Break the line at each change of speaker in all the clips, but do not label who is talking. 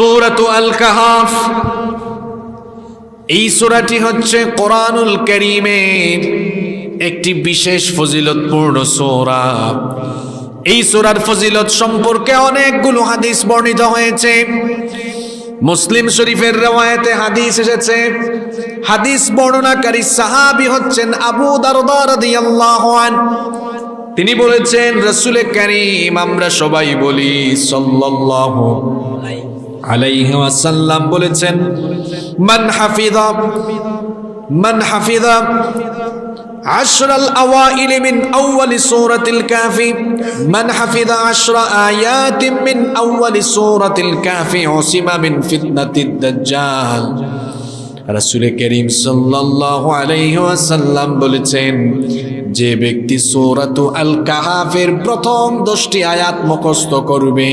সূরাতু আল কাহাফ, এই সূরাটি হচ্ছে কোরআনুল কারীমের একটি বিশেষ ফজিলতপূর্ণ সূরা। এই সূরার ফজিলত সম্পর্কে অনেকগুলো হাদিস বর্ণিত হয়েছে। মুসলিম শরীফের রওয়ায়াতে হাদিস এসেছে, হাদিস বর্ণনাকারী সাহাবী হচ্ছেন আবু দারদা রাদিয়াল্লাহু আনহু। তিনি বলেছেন, রাসূল কারীম আমরা সবাই বলি সাল্লাল্লাহু আলাইহি ওয়াসাল্লাম বলেছেন, মান হাফিযা আশরাল আওয়াইল মিন আউয়ালি সূরাতিল কাফি, মান হাফিযা আশরা আয়াতিন মিন আউয়ালি সূরাতিল কাফি উসিমা মিন ফিতনাতিদ দাজ্জাল। রাসূল কারীম সাল্লাল্লাহু আলাইহি ওয়াসাল্লাম বলেছেন, যে ব্যক্তি সূরাতু আল কাহাফের প্রথম 10টি আয়াত মুখস্থ করবে,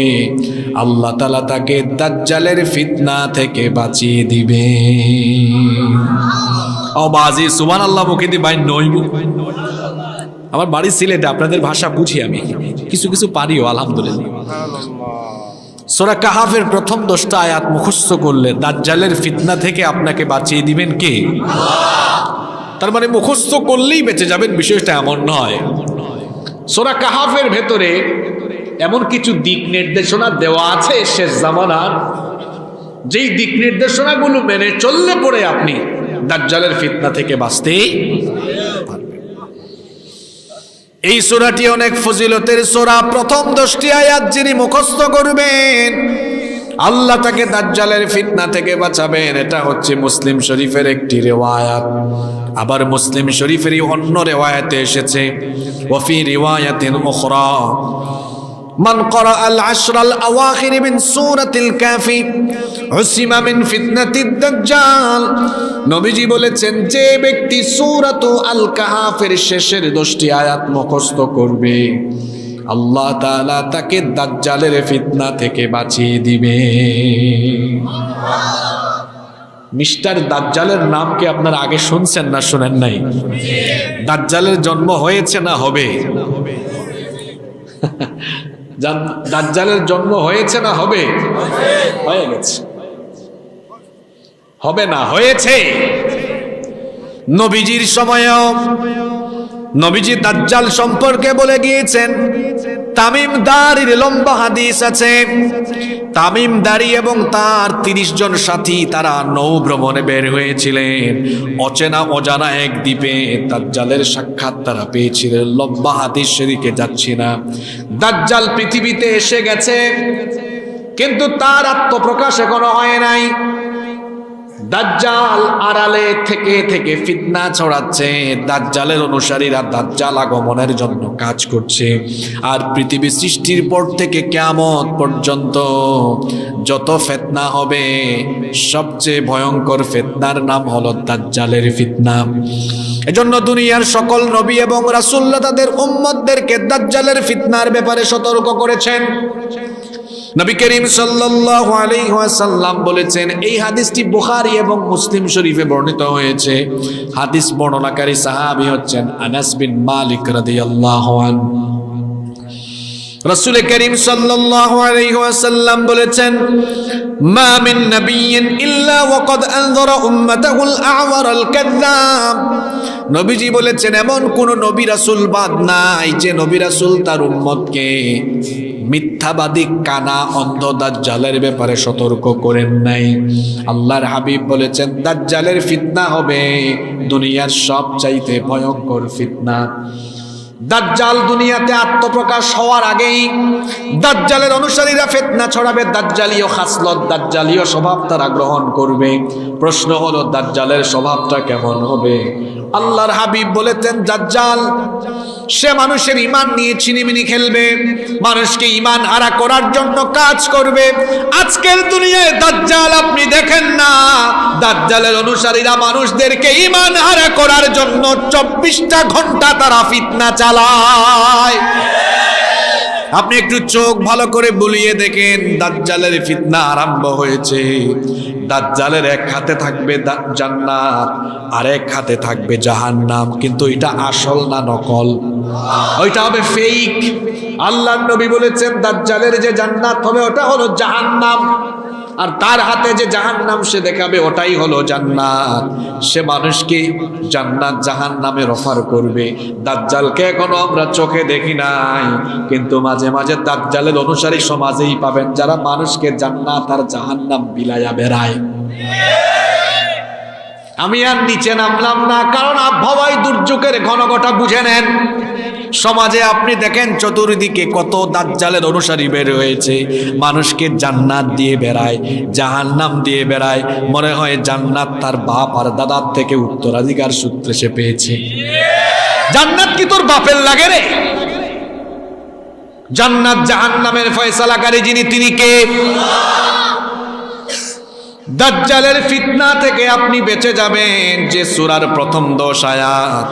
আল্লাহ তাআলা তাকে দাজ্জালের ফিতনা থেকে বাঁচিয়ে দিবে। ও বাজি সুবহানাল্লাহ মুখে দি বাইন নইব। আমার বাড়ি সিলেটে, আপনাদের ভাষা বুঝি আমি, কিছু কিছু পারিও আলহামদুলিল্লাহ। সূরা কাহাফের প্রথম 10টা আয়াত মুখস্থ করলে দাজ্জালের ফিতনা থেকে আপনাকে বাঁচিয়ে দিবেন কে? আল্লাহ। তার মানে মুখস্থ করলেই বেঁচে যাবেন, বিষয়টা এমন নয়। সূরা কাহাফের ভেতরে এমন কিছু দিক নির্দেশনা দেওয়া আছে শেষ জামানার, যেই দিক নির্দেশনাগুলো মেনে চললে পরে আপনি দাজ্জালের ফিতনা থেকে বাঁচতে পারবেন। এই সূরাটি অনেক ফজিলতের সূরা। প্রথম 10টি আয়াত যিনি মুখস্থ করবেন, আল্লাহ তাকে দাজ্জালের ফিতনা থেকে বাঁচাবেন। এটা হচ্ছে মুসলিম শরীফের একটি রিওয়ায়াত। আবার মুসলিম শরীফেরই অন্য রিওয়ায়াতে এসেছে, ওয়াফি রিওয়ায়াতিন উখরা মান ক্বারা আল আশরাল আওয়াখির মিন সূরাতিল কাফি উসিমা মিন ফিতনাতিদ দাজ্জাল। নবীজি বলেছেন, যে ব্যক্তি সূরাতু আল কাহাফের শেষের 10টি আয়াত মুখস্থ করবে, আল্লাহ তাআলা তাকে দাজ্জালের ফিতনা থেকে বাঁচিয়ে দিবে। মিস্টার দাজ্জালের নাম কি আপনারা আগে শুনছেন না শুনেন নাই? দাজ্জালের জন্ম হয়েছে না হবে? দাজ্জালের জন্ম হয়েছে না হবে? হয়ে গেছে। হবে না, হয়েছে। নবীজির সময়ও নবীজি দাজ্জাল সম্পর্কে বলে গিয়েছেন। তামিম দারির লম্বা হাদিস আছে। তামিম দারি এবং তার 30 জন সাথী তারা নৌ ভ্রমণে বের হয়েছিলেন। অচেনা অজানা এক দ্বীপে দাজ্জালের সাক্ষাৎ তারা পেয়েছিলেন। লম্বা হাদিস সেদিকে যাচ্ছি না। দাজ্জাল পৃথিবীতে এসে গেছে, কিন্তু তার আত্মপ্রকাশ এখনো হয় নাই। দাজ্জাল আড়ালে থেকে থেকে ফিতনা ছড়াচ্ছে। দাজ্জালের অনুসারীরা দাজ্জাল আগমনের জন্য কাজ করছে। আর পৃথিবী সৃষ্টির পর থেকে কিয়ামত পর্যন্ত যত ফিতনা হবে, সবচেয়ে ভয়ঙ্কর ফিতনার নাম হলো দাজ্জালের ফিতনা। এজন্য দুনিয়ার সকল নবী এবং রাসূলরা তাদের উম্মতদেরকে দাজ্জালের ফিতনার ব্যাপারে সতর্ক করেছেন। নবী করিম সাল্লাল্লাহু আলাইহি ওয়াসাল্লাম বলেছেন, এই হাদিসটি বুখারী এবং মুসলিম শরীফে বর্ণিত হয়েছে। হাদিস বর্ণনাকারী সাহাবী হচ্ছেন আনাস বিন মালিক রাদিয়াল্লাহু আনহু। রাসূল করিম সাল্লাল্লাহু আলাইহি ওয়াসাল্লাম বলেছেন, মা মিন নাবিয়্যিন ইল্লা ওয়াকাদ আনযারা উম্মাতাহুল আ'ওয়ারাল কাযযাব। নবীজি বলেছেন, এমন কোন নবী রাসূল বাদ নাই যে নবী রাসূল তার উম্মতকে মিথ্যাবাদী কানা অন্ধ দাজ্জালের ব্যাপারে সতর্ক করেন নাই। আল্লাহর হাবিব বলেছেন, দাজ্জালের ফিতনা হবে দুনিয়ার সবচাইতে ভয়ঙ্কর ফিতনা। দাজ্জাল দুনিয়াতে আত্মপ্রকাশ হওয়ার আগেই দাজ্জালের অনুসারীরা ফিতনা ছড়াবে। দাজ্জালীয় খাসলত, দাজ্জালীয় স্বভাব তারা গ্রহণ করবে। প্রশ্ন হলো, দাজ্জালের স্বভাবটা কেমন হবে? আল্লাহর হাবিব বলেছেন, দাজ্জাল সে মানুষের ঈমান নিয়ে ছিনিমিনি খেলবে, মানুষকে ঈমান হারা করার জন্য কাজ করবে। আজকের দুনিয়ায় দাজ্জাল আপনি দেখেন না, দাজ্জালের অনুসারীরা মানুষদেরকে ঈমান হারা করার জন্য 24টা ঘন্টা তারা ফিতনা চালায়। আপনি একটু চোখ ভালো করে বুলিয়ে দেখেন, দাজ্জালের ফিতনা আরম্ভ হয়েছে। দাজ্জালের এক হাতে থাকবে জান্নাত, আর এক হাতে থাকবে জাহান্নাম। কিন্তু এটা আসল না নকল? ওইটা হবে ফেক। আল্লাহর নবী বলেছেন, দাজ্জালের যে জান্নাত হবে ওটা হলো জাহান্নাম, আর তার হাতে যে জাহান্নাম সে দেখাবে ওটাই হলো জান্নাত। সে মানুষকে জান্নাত জাহান্নামের অফার করবে। দাজ্জালকে এখনো আমরা চোখে দেখি নাই, কিন্তু মাঝে মাঝে দাজ্জালের অনুসারী সমাজেই পাবেন যারা মানুষকে জান্নাত আর জাহান্নাম বিলাইয়া বেড়ায়। আমি আর নিচে নামলাম না, কারণ আবহাওয়ায় দুর্যোগের ঘনঘটা বুঝে নেন। সমাজে আপনি দেখেন চতুর্দিকে কত দাজ্জালের অনুসারী বের হয়েছে, মানুষকে জান্নাত দিয়ে বেড়ায়, জাহান্নাম দিয়ে বেড়ায়, মনে হয় জান্নাত তার বাপ আর দাদার থেকে উত্তরাধিকার সূত্রে সে পেয়েছে। জান্নাত কি তোর বাপের লাগে রে? জান্নাত জাহান্নামের ফয়সালাকারী যিনি, তিনি কে? দাজ্জালের ফিতনা থেকে আপনি বেঁচে যাবেন যে সূরার প্রথম 10 আয়াত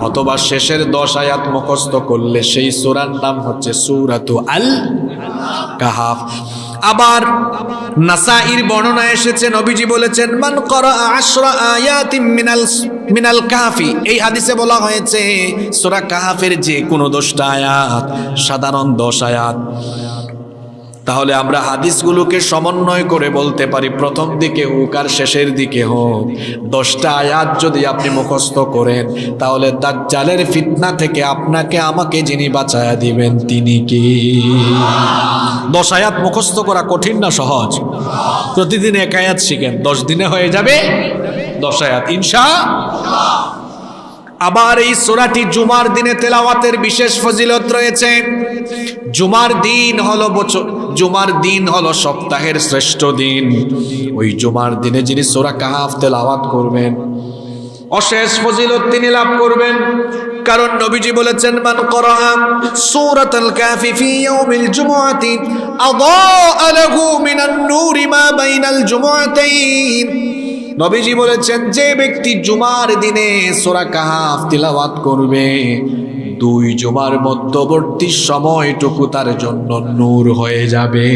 অথবা শেষের 10 আয়াত মুখস্থ করলে সেই সূরার নাম হচ্ছে সূরাতু আল কাহাফ। আবার নাসাঈর বর্ণনা এসেছে, নবীজি বলেছেন মান করা 10 আয়াতিন মিনাল কাহফি। এই হাদিসে বলা হয়েছে সূরা কাহফের যে কোনো 10টা আয়াত সাধারণ 10 আয়াত। তাহলে আমরা হাদিসগুলোকে সমন্বয় করে বলতে পারি, প্রথম দিকে হোক আর শেষের দিকে হোক 10টা আয়াত যদি আপনি মুখস্থ করেন, তাহলে দাজ্জালের ফিতনা থেকে আপনাকে আমাকে যিনি বাঁচায়া দিবেন তিনি কি? 10 আয়াত মুখস্থ করা কঠিন না সহজ? প্রতিদিন 1 আয়াত শিখেন, 10 দিনে হয়ে যাবে 10 আয়াত ইনশাআল্লাহ। আবার এই সূরাটি জুমার দিনে তেলাওয়াতের বিশেষ ফজিলত রয়েছে। জুমার দিন হলো সপ্তাহের শ্রেষ্ঠ দিন। ওই জুমার দিনে যিনি সূরা কাহাফ তেলাওয়াত করবেন অশেষ ফজিলত তিনি লাভ করবেন। কারণ নবীজি বলেছেন মান করা সূরাতুল কাহফি ফি ইয়াউমিল জুমআতি আযা লাহু মিনান নূরি মা বাইনাল জুমআতাইন। নবীজি বলেছেন যে ব্যক্তি জুমার দিনে সূরা কাহাফ তিলাওয়াত করবে 2 জুমার মধ্যবর্তী সময়টুকু তার জন্য নূর হয়ে যাবে।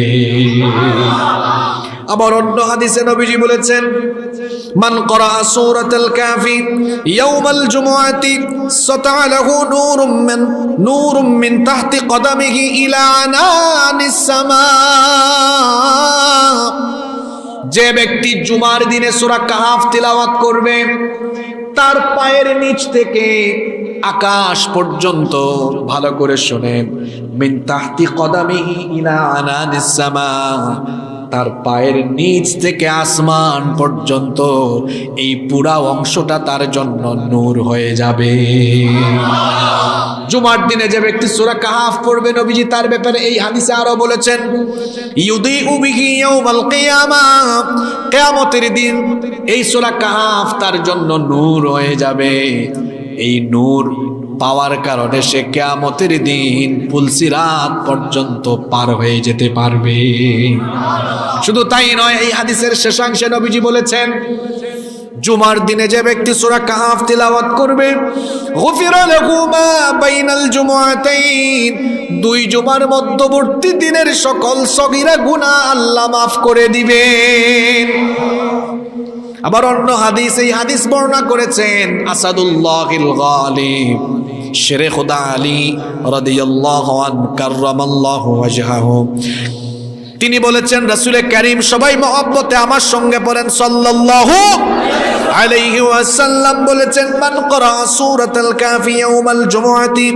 আবার অন্য হাদিসে নবীজি বলেছেন মান করা সূরাতুল কাহফি ইয়াউমাল জুমআতি সাতা লাহু নূরুম মিন তাহতি কদামিহি ইলা আনানিস সামা। যে ব্যক্তি জুমার দিনে সূরা কাহাফ তিলাওয়াত করবে তার পায়ের নিচ থেকে আকাশ পর্যন্ত, ভালো করে শুনেন, মিন তাহতি কদামিহি ইলা আনানিস সামা, তার পায়ের নিচ থেকে আসমান পর্যন্ত এই পুরা অংশটা তার জন্য নূর হয়ে যাবে। জুমার দিনে যে ব্যক্তি সূরা কাহাফ পড়বে, নবীজি তার ব্যাপারে এই হাদিসে আরো বলেছেন ইউদিউ বিহি ইয়াউমাল কিয়ামাহ, কিয়ামতের দিন এই সূরা কাহাফ তার জন্য নূর হয়ে যাবে। এই নূর পাওয়ার কারণে সে কিয়ামতের দিন পুলসিরাত পর্যন্ত পার হয়ে যেতে পারবে। শুধু তাই নয়, এই হাদিসের শেষাংশে নবীজি বলেছেন জুমার দিনে যে ব্যক্তি সূরা কাহাফ তিলাওয়াত করবে গুফিরা লাহু মা বাইনাল জুমআতাইন, 2 জুমার মধ্যবর্তী দিনের সকল সগীরা গুনাহ আল্লাহ মাফ করে দিবেন। আবার অন্য হাদিস, এই হাদিস বর্ণনা করেছেন আসাদুল্লাহিল গালিব শেরে খুদা আলী রাদিয়াল্লাহু আনহু কাররামাল্লাহু ওয়াজহাহু। তিনি বলেছেন রাসূল কারীম, সবাই মহব্বতে আমার সঙ্গে পড়েন সাল্লাল্লাহু আলাইহি ওয়াসাল্লাম বলেছেন মান করা সূরাতুল কাহফি ইয়াউমাল জুমআতি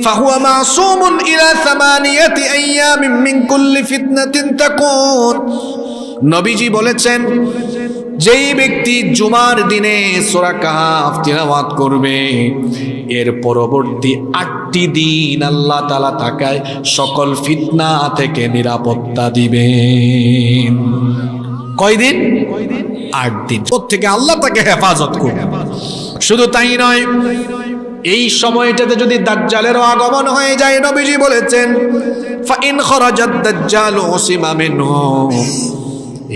ফাহুয়া মাসুমুন ইলা 8 আইয়ামিন মিন কুল্লি ফিতনাতিন তাকুন। নবীজি বলেছেন যেই ব্যক্তি জুমার দিনে সূরা কাহাফ তিলাওয়াত করবে এর পরবর্তী 8টি দিন আল্লাহ তাআলা তাকে সকল ফিতনা থেকে নিরাপত্তা দিবেন। কয় দিন? 8 দিন। প্রত্যেকে আল্লাহ তাকে হেফাজত করবে। শুধু তাই নয়, এই সময়টাতে যদি দাজ্জালের আগমন হয়ে যায়, নবীজি বলেছেন ফা ইন খারাজাদ দাজ্জালু উসিমা মিনহু,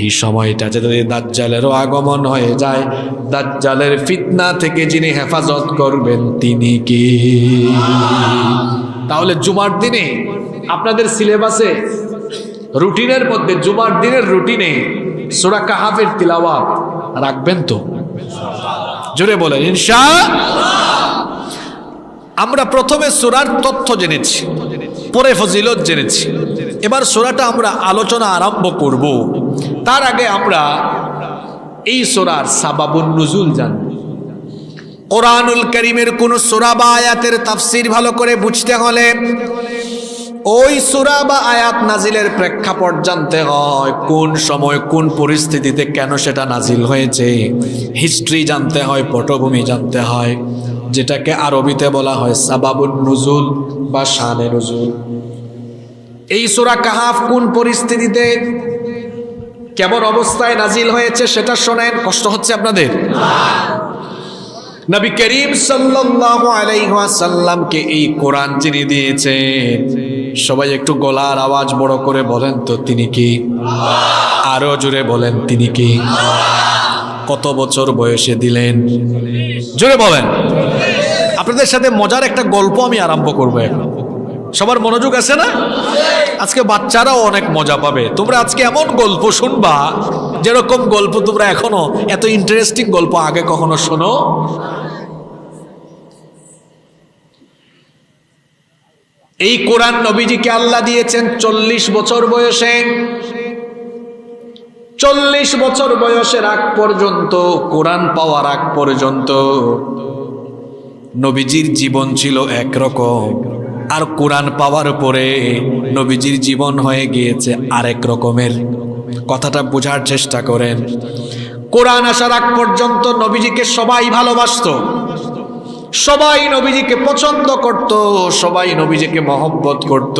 এই সময়টাতে যদি দাজ্জালেরও আগমন হয়ে যায়, দাজ্জালের ফিতনা থেকে যিনি হেফাজত করবেন তিনি কি? তাহলে জুমার দিনে আপনাদের সিলেবাসে রুটিনের মধ্যে জুমার দিনের রুটিনে সূরা কাহাফের তিলাওয়াত রাখবেন তো? জোরে বলেন ইনশাআল্লাহ। আমরা প্রথমে সূরার তথ্য জেনেছি, পরে ফজিলত জেনেছি। এবার সূরাটা আমরা আলোচনা আরম্ভ করব। তার আগে আমরা এই সূরার সাবাবুন নুজুল জানব। কোরআনুল কারীমের কোন সূরা বা আয়াতের তাফসীর ভালো করে বুঝতে হলে ওই সূরা বা আয়াত নাজিলের প্রেক্ষাপট জানতে হয়, কোন সময় কোন পরিস্থিতিতে কেন সেটা নাজিল হয়েছে, হিস্ট্রি জানতে হয়, পটভূমি জানতে হয়, যেটাকে আরবিতে বলা হয় সাবাবুন নুজুল বা শানে নুজুল। এই সূরা কাহাফ কোন পরিস্থিতিতে কেমন অবস্থায় নাজিল হয়েছে সেটা শোনেন। কষ্ট হচ্ছে আপনাদের? নবী করিম সাল্লাল্লাহু আলাইহি ওয়াসাল্লামকে এই কোরআন যিনি দিয়েছেন, সবাই একটু গলার আওয়াজ বড় করে বলেন তো তিনি কি? আরো জোরে বলেন তিনি কি? কত বছর বয়সে দিলেন? জোরে বলেন। আপনাদের সাথে মজার একটা গল্প আমি আরম্ভ করব এখন। সবার মনোযোগ আছে না? আজকে বাচ্চারাও অনেক মজা পাবে। তোমরা আজকে এমন গল্প শুনবা যেরকম গল্প তোমরা এখনো, এত ইন্টারেস্টিং গল্প আগে কখনো শোনো। এই কোরআন নবীজিকে আল্লাহ দিয়েছেন 40 বছর বয়সে। 40 বছর বয়সের আগ পর্যন্ত, কোরআন পাওয়ার আগ পর্যন্ত নবীজির জীবন ছিল একরকম, আর কোরআন পাওয়ার পরে নবীজির জীবন হয়ে গিয়েছে আরেক রকমের। কথাটা বোঝার চেষ্টা করেন। কোরআন আসার আগ পর্যন্ত নবীজিকে সবাই ভালোবাসতো, সবাই নবীজিকে পছন্দ করত, সবাই নবীজিকে মহব্বত করত।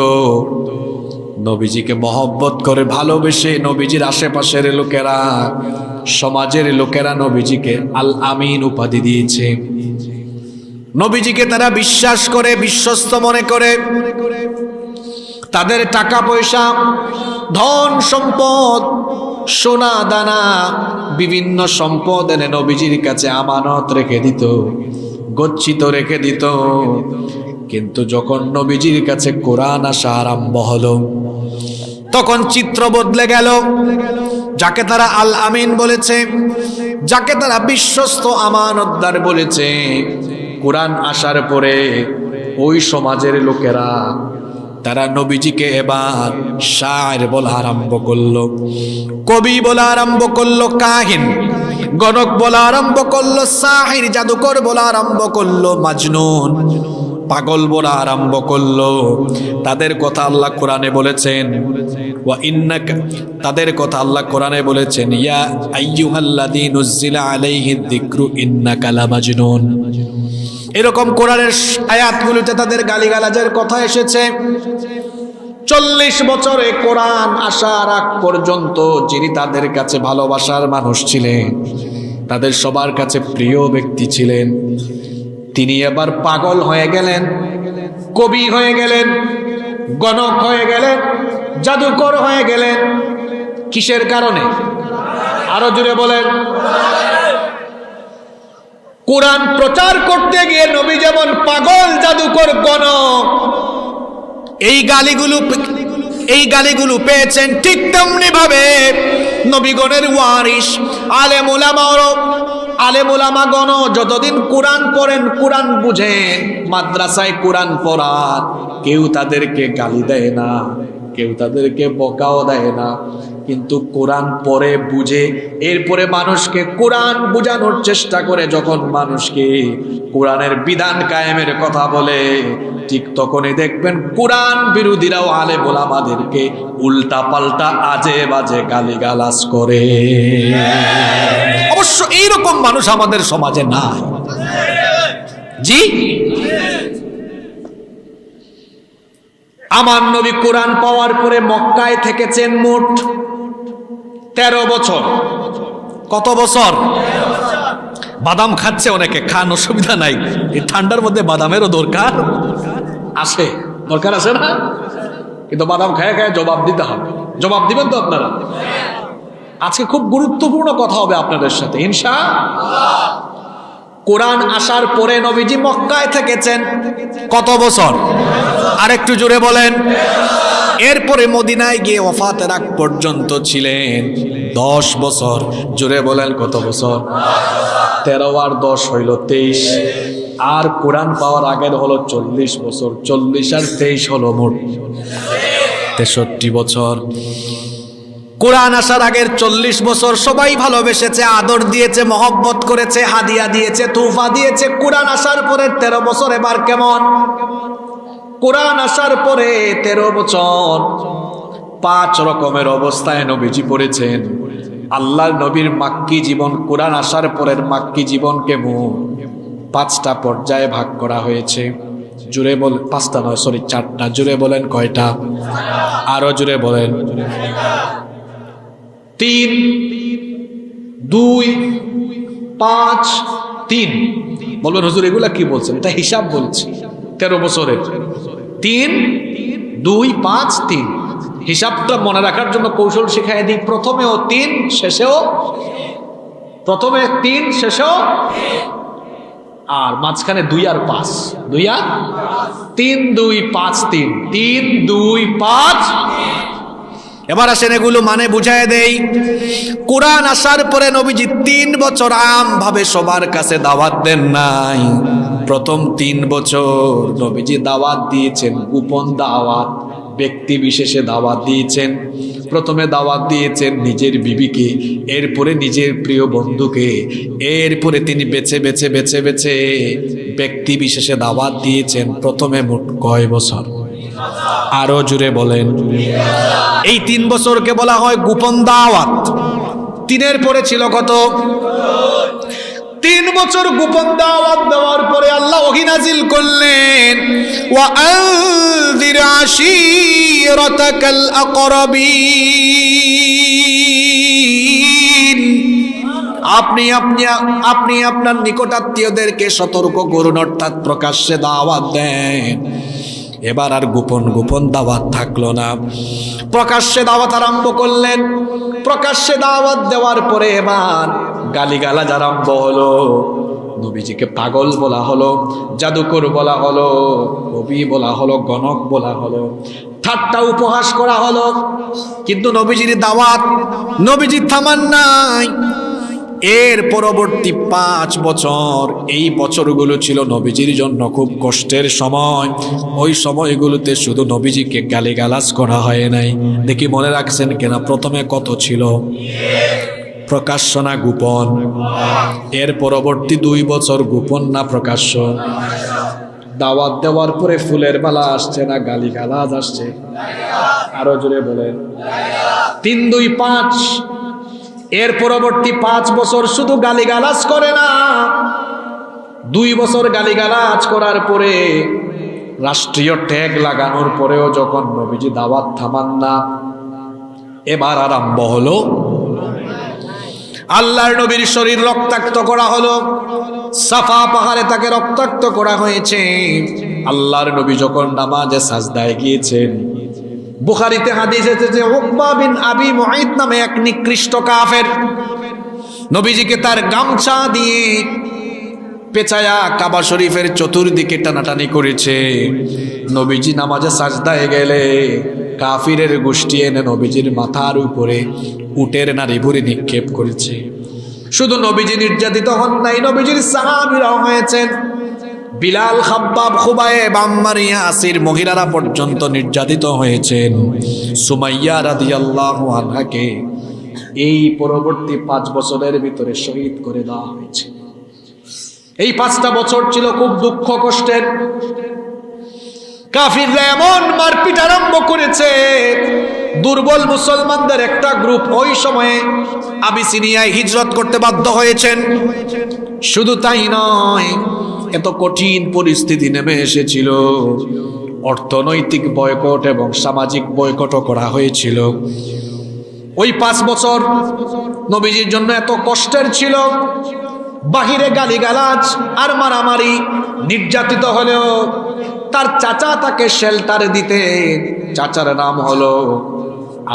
নবীজিকে মহব্বত করে ভালোবেসে নবীজির আশেপাশের লোকেরা, সমাজের লোকেরা নবীজিকে আল আমিন উপাধি দিয়েছে। নবীজিকে তারা বিশ্বাস করে, বিশ্বস্ত মনে করে। তাদের টাকা পয়সা, ধন সম্পদ, সোনা দানা, বিভিন্ন সম্পদ এনে নবীজির কাছে আমানত রেখে দিত, গচ্ছিত রেখে দিত। কিন্তু যখন নবীজির কাছে কোরআন আসা আরম্ভ হলো, তখন চিত্র বদলে গেল। যাকে তারা আল আমিন বলেছে, যাকে তারা বিশ্বস্ত আমানতদার বলেছে, কোরআন আসার পরে ওই সমাজের লোকেরা তারা নবীজিকে এবার শায়ের বলা আরম্ভ করলো, কবি বলা আরম্ভ করলো, কাহিন গণক বলা আরম্ভ করলো, সাহির জাদুকর বলা আরম্ভ করলো, মাজনুন পাগল বলা আরম্ভ করলো। তাদের কথা আল্লাহ কোরআনে বলেছেন, ওয়া ইন্নাকা, তাদের কথা আল্লাহ কোরআনে বলেছেন, ইয়া আইয়ুহাল্লাযী নুজ্জিলা আলাইহিদ যিকরু ইন্নাকা লামাজনুন। এরকম কোরআনের আয়াতগুলোতে তাদের গালিগালাজের কথা এসেছে। 40 বছরে কোরআন আসার আগ পর্যন্ত যিনি তাদের কাছে ভালোবাসার মানুষ ছিলেন, তাদের সবার কাছে প্রিয় ব্যক্তি ছিলেন, তিনি এবার পাগল হয়ে গেলেন, কবি হয়ে গেলেন, গণক হয়ে গেলেন, জাদুকর হয়ে গেলেন। কিসের কারণে? আরো জুড়ে বলেন। কোরআন প্রচার করতে গিয়ে নবী যেমন পাগল, জাদুকর, গণক, এই গালিগুলো পেয়েছেন, ঠিক তেমনি ভাবে নবীগণের ওয়ারিস আলেম উলামাগণ যতদিন কোরআন পড়েন, কোরআন বুঝেন, মাদ্রাসায় কোরআন পড়ান, কেউ তাদেরকে গালি দেয় না, কেউ তাদেরকে বকাও দেয় না। কিন্তু কোরআন পড়ে বুঝে এরপরে মানুষকে কোরআন বোঝানোর চেষ্টা করে। যখন মানুষকে কোরআনের বিধান কায়েমের কথা বলে, ঠিক তখনই দেখবেন কোরআন বিরোধীরাও আলেম ওলামাদেরকে উল্টা পাল্টা আজে বাজে গালিগালাজ করে। অবশ্য এইরকম মানুষ আমাদের সমাজে নাই। জি, আমার নবী কোরআন পাওয়ার পরে মক্কায় থেকেছেন মোট 13 বছর। কত বছর? বাদাম খাচ্ছে অনেকে, খান, অসুবিধা নাই। এই ঠান্ডার মধ্যে বাদামেরও দরকার আছে, দরকার আছে না? কিন্তু বাদাম খায় খায় জবাব দিতে হবে। জবাব দিবেন তো আপনারা? আজকে খুব গুরুত্বপূর্ণ কথা হবে আপনাদের সাথে ইনশাআল্লাহ। কোরআন আসার পরে নবীজি মক্কায় থেকেছেন কত বছর? আরেকটু জোরে বলেন। এরপরে মদিনায় গিয়ে ওয়াফাতের আগ পর্যন্ত ছিলেন 10 বছর। জোরে বলেন কত বছর? 13 আর 10 হইল 23। আর কোরআন পাওয়ার আগের হলো 40 বছর। 40 আর 23 হলো মোট 63 বছর। কোরআন আসার আগের 40 বছর সবাই ভালোবেসেছে, আদর দিয়েছে, মহব্বত করেছে, হাদিয়া দিয়েছে, তোহফা দিয়েছে। কোরআন আসার পরে 13 বছর এবার কেমন? কোরআন আসার পরে 13 বছর 5 রকমের অবস্থায় নবীজি পড়েছেন। আল্লাহর নবীর মাক্কি জীবন, কোরআন আসার পরের মাক্কি জীবন কেমন? 5টা পর্যায়ে ভাগ করা হয়েছে। জুড়ে বল, 5টা নয়, সরি 4টা। জুড়ে বলেন কয়টা? আরো জুড়ে বলেন। 3, 2, 5, 3। বলবেন হুজুর এগুলা কি বলছেন? এটা হিসাব বলছি 13 বছরের। 3, 2, 5, 3। হিসাবটা মনে রাখার জন্য কৌশল শিখাই দিই। প্রথমেও 3, শেষেও, প্রথমে 3, শেষেও, আর মাঝখানে 2 আর 5। 2 আর 3, 2, 5, 3। 3, 2, 5। এবার আসেন এগুলো মানে বুঝায় দেই। কোরআন আসার পরে নবীজি 3 বছর আমভাবে সবার কাছে দাওয়াত দেন নাই। প্রথম 3 বছর নবীজি দাওয়াত দিয়েছেন, গোপন দাওয়াত, ব্যক্তি বিশেষে দাওয়াত দিয়েছেন। প্রথমে দাওয়াত দিয়েছেন নিজের বিবিকে, এরপরে নিজের প্রিয় বন্ধুকে, এরপরে তিনি বেছে বেছে বেছে বেছে ব্যক্তি বিশেষে দাওয়াত দিয়েছেন। প্রথমে মোট কয় বছর? আরো জুড়ে বলেন। এই 3 বছরকে বলা হয় গোপন দাওয়াত। 3-এর পরে ছিল কত? 3 বছর গোপন দাওয়াত দেওয়ার পরে আল্লাহ ওহী নাজিল করলেন, ওয়া আনযির আশীরাতাকাল আকরাবিন। আপনি আপনার নিকটাত্মীয়দেরকে সতর্ক করুন, অর্থাৎ প্রকাশ্যে দাওয়াত দেন। এবার আর গোপন গোপন দাওয়াত থাকলো না, প্রকাশ্যে দাওয়াত আরম্ভ করলেন। প্রকাশ্যে দাওয়াত দেওয়ার পরে এবার গালিগালাজ আরম্ভ হলো। নবীজিকে পাগল বলা হলো, জাদুকর বলা হলো, কবি বলা হলো, গণক বলা হলো, ঠাট্টা উপহাস করা হলো। কিন্তু নবীজির দাওয়াত নবীজি থামান নাই। এর পরবর্তী 5 বছর, এই বছরগুলো ছিল নবীজির জন্য খুব কষ্টের সময়। ওই সময়গুলোতে শুধু নবীজিকে গালিগালাজ করা হয় নাই। দেখি মনে রাখছেন কিনা? প্রথমে কত ছিল? প্রকাশ্য না গোপন? এর পরবর্তী 2 বছর গোপন না প্রকাশ্য? দাওয়াত দেওয়ার পরে ফুলের মালা আসছে না গালিগালাজ আসছে? আরো জোরে বলেন। 3, 2, 5। এর পরবর্তী 5 বছর শুধু গালিগালাজ করে না, 2 বছর গালিগালাজ করার পরে রাষ্ট্রীয় ট্যাগ লাগানোর পরেও যখন নবীজি দাওয়াত থামান না, এবার আরম্ভ হলো আল্লাহর নবীর শরীর রক্তাক্ত করা হলো। সাফা পাহাড়ে তাকে রক্তাক্ত করা হয়েছে। আল্লাহর নবী যখন নামাজে সাজদায় গিয়েছেন, বুখারীতে হাদিস এসেছে, উকবা বিন আবি মুআইত নামে এক নিকৃষ্ট কাফের নবীজিকে তার গামছা দিয়ে পেঁচায়া কাবা শরীফের চতুর্দিকে টানাটানি করেছে। নবীজি নামাজে সাজদায় গেলে কাফিরের গোষ্ঠী এনে নবীজির মাথার উপরে উটের নাড়ি ভুড়ি নিক্ষেপ করেছে। শুধু নবীজি নির্যাতিত হন নাই, নবীজির সাহাবীরাও হয়েছেন। বিলাল, খাব্বাব, খুবাইব, আম্মার, ইয়াসির মহিলারা পর্যন্ত নির্যাতিত হয়েছেন। সুমাইয়া রাদিয়াল্লাহু আনহাকে এই পরবর্তী 5 বছরের ভিতরে শহীদ করে দেওয়া হয়েছে। এই 5টা বছর ছিল খুব দুঃখ কষ্টের। কাফিররা এমন মারপিট আরম্ভ করেছে, দুর্বল মুসলমানদের একটা গ্রুপ ওই সময়ে আবিসিনিয়ায় হিজরত করতে বাধ্য হয়েছেন। শুধু তাই নয়, এত কঠিন পরিস্থিতি নেমে এসেছিল, অর্থনৈতিক বয়কট এবং সামাজিক বয়কটও করা হয়েছিল। ওই 5 বছর নবীজির জন্য এত কষ্টের ছিল। বাহিরে গালিগালাজ আর মারামারি, নির্যাতিত হলেও তার চাচা তাকে শেল্টার দিতে। চাচার নাম হলো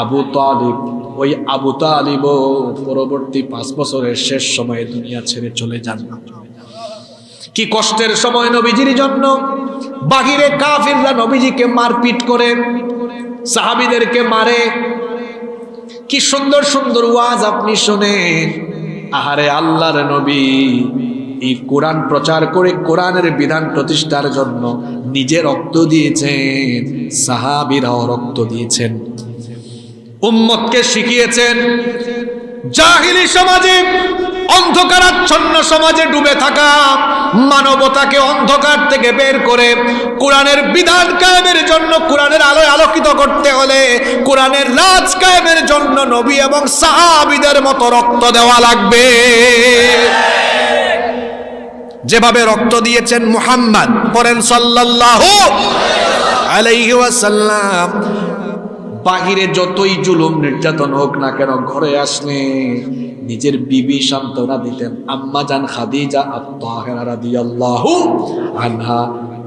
আবু তালিব। ওই আবু তালিবও পরবর্তী 5 বছরের শেষ সময়ে দুনিয়া ছেড়ে চলে যান। কি কষ্টের সময় নবীজির জন্য। বাহিরে কাফিররা নবীজিকে মারপিট করে, সাহাবীদেরকে মারে। কি সুন্দর সুন্দর ওয়াজ আপনি শুনেন। আহারে আল্লাহর নবী এই কোরআন প্রচার করে কোরআনের বিধান প্রতিষ্ঠার জন্য নিজে রক্ত দিয়েছেন, সাহাবীরাও রক্ত দিয়েছেন। উম্মতকে শিখিয়েছেন জাহিলি সমাজে, অন্ধকারাচ্ছন্ন সমাজে ডুবে থাকা মানবতাকে অন্ধকার থেকে বের করে কোরআনের বিধান কায়েমের জন্য, কোরআনের আলোয় আলোকিত করতে হলে কোরআনের রাজ কায়েমের জন্য নবী এবং সাহাবীদের মতো রক্ত দেওয়া লাগবে। যেভাবে রক্ত দিয়েছেন মুহাম্মদ, পড়েন সাল্লাল্লাহু আলাইহি ওয়াসাল্লাম। বাহিরে যতই জুলুম নির্যাতন হোক না কেন, ঘরে আসলে নিজের বিবি সান্ত্বনা দিতেন। আম্মা জান খাদিজা আত-তাহেরা রাদিয়াল্লাহু আনহা,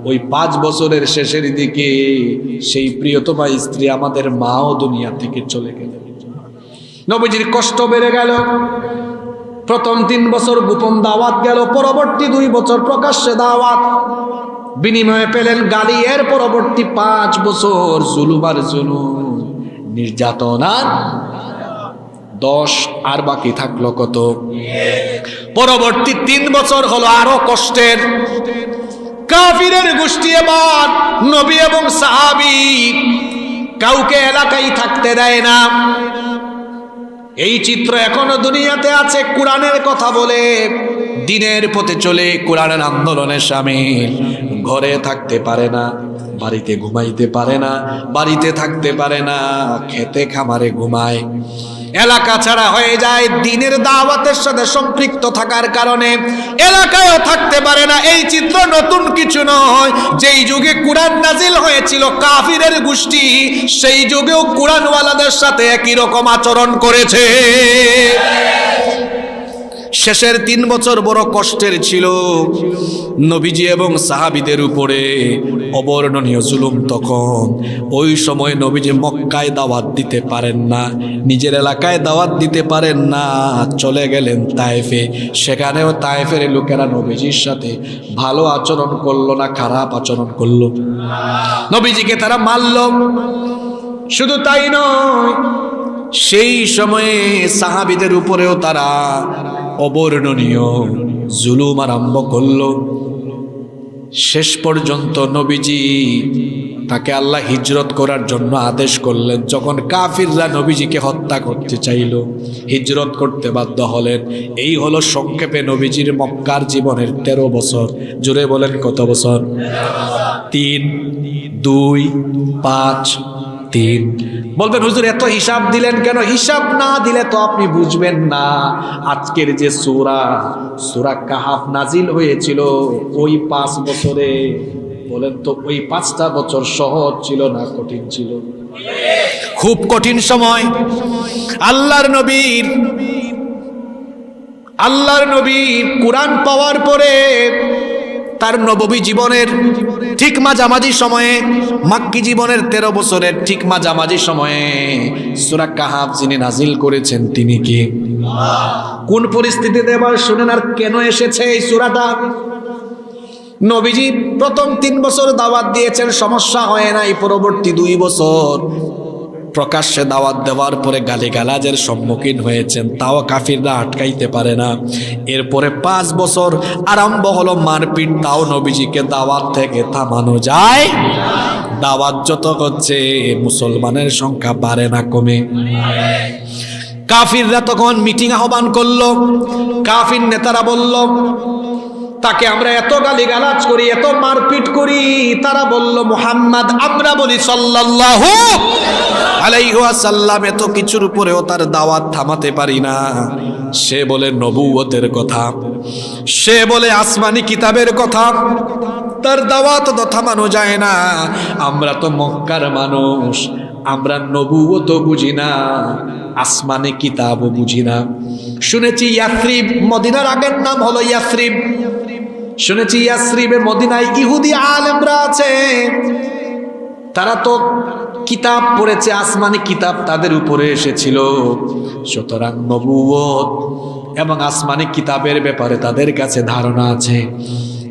ওই 5 বছরের শেষের দিকে সেই প্রিয়তমা স্ত্রী আমাদের মাও দুনিয়া থেকে চলে গেলেন। নবীজির কষ্ট বেড়ে গেল। প্রথম 3 বছর গোপন দাওয়াত গেল, পরবর্তী 2 বছর প্রকাশ্যে দাওয়াত, বিনিময়ে পেলেন গালি। এর পরবর্তী 5 বছর জুলুম আর জুলুম, নির্যাতনা 10, আর বাকি থাকলো কত? পরবর্তী 3 বছর হলো আরো কষ্টের। কাফিরের গোষ্ঠী এবার নবী এবং সাহাবী কাউকে এলাকায় থাকতে দেয় না। এই চিত্র এখনো দুনিয়াতে আছে। কোরআনের কথা বলে, দ্বীনের পথে চলে, কোরআনের আন্দোলনে শামিল, ঘরে থাকতে পারে না, বাড়িতে ঘুমাইতে পারে না, বাড়িতে থাকতে পারে না, খেতে খামারে ঘুমায়, এলাকা ছাড়া হয়ে যায়। দ্বীনের দাওয়াতের সাথে সম্পৃক্ত থাকার কারণে এলাকায়ও থাকতে পারে না। এই চিত্র নতুন কিছু নয়। যেই যুগে কোরআন নাজিল হয়েছিল কাফিরের গোষ্ঠী, সেই যুগেও কোরআনওয়ালাদের সাথে একই রকম আচরণ করেছে। শেষের 3 বছর বড় কষ্টের ছিল নবীজি এবং সাহাবীদের উপরে, অবর্ণনীয় জুলুম। তখন ওই সময় নবীজি মক্কায় দাওয়াত দিতে পারেন না, নিজের এলাকায় দাওয়াত দিতে পারেন না, চলে গেলেন তায়েফে। সেখানেও তায়েফের লোকেরা নবীজির সাথে ভালো আচরণ করলো না, খারাপ আচরণ করলো। নবীজিকে তারা মারল। শুধু তাই নয়, সেই সময়ে সাহাবীদের উপরেও তারা অবর্ণনীয় জুলুম আরম্ভ করলো। শেষ পর্যন্ত নবীজি তাকে আল্লাহ হিজরত করার জন্য আদেশ করলেন। যখন কাফিররা নবীজিকে হত্যা করতে চাইল, হিজরত করতে বাধ্য হলেন। এই হলো সংক্ষেপে নবীজির মক্কার জীবনের 13 বছর। জুড়ে বলেন কত বছর? 3, 2, 5, 3। বলবেন হুজুর এত হিসাব দিলেন কেন? হিসাব না দিলে তো আপনি বুঝবেন না। আজকের যে সূরা কাহাফ নাজিল হয়েছিল ওই 5 বছরে, বলেন তো ওই 5টা বছর সহজ ছিল না কঠিন ছিল? খুব কঠিন সময়। আল্লাহর নবীর কোরআন পাওয়ার পরে তার নববী জীবনের ঠিক মাঝামাঝি সময়ে, মাক্কি জীবনের 13 বছরের ঠিক মাঝামাঝি সময়ে সূরা কাহাফ যিনি নাজিল করেছেন তিনি কি? কোন পরিস্থিতিতে এবার শুনেন আর কেন এসেছে এই সূরাটা। নবীজি প্রথম 3 বছর দাওয়াত দিয়েছেন, সমস্যা হয় নাই। পরবর্তী 2 বছর প্রকাশ্যে দাওয়াত দেওয়ার পরে গালিগালাজের সম্মুখীন হয়েছেন, তাও কাফিররা আটকাইতে পারে না। এরপরে 5 বছর আরম্ভ হলো মারপিট, তাও নবীজিকে দাওয়াত থেকে থামানো যায়? দাওয়াত যত হচ্ছে মুসলমানের সংখ্যা বাড়ে না কমে? কাফিররা তখন মিটিং আহ্বান করলো। কাফির নেতারা বলল তাকে আমরা এত গালিগালাজ করি, এত মারপিট করি। তারা বলল মুহাম্মদ, আমরা বলি সাল্লাল্লাহু আলাইহি ওয়াসাল্লাম, এত কিছুর উপরেও তার দাওয়াত থামাতে পারি না। সে বলে নবুয়তের কথা, সে বলে আসমানি কিতাবের কথা, তার দাওয়াত তো থামানো যায় না। আমরা তো মক্কার মানুষ, আমরা নবুয়ত বুঝি না, আসমানি কিতাবও বুঝি না। শুনেছি ইয়াসরিব, মদিনার আগের নাম হলো ইয়াসরিব, শুনেছি ইয়াসরিবে মদিনায় ইহুদি আলেমরা আছে, তারা তো কিতাব পড়েছে, আসমানি কিতাব তাদের উপরে এসেছিল। সুতরাং নবুয়ত এবং আসমানি কিতাবের ব্যাপারে তাদের কাছে ধারণা আছে।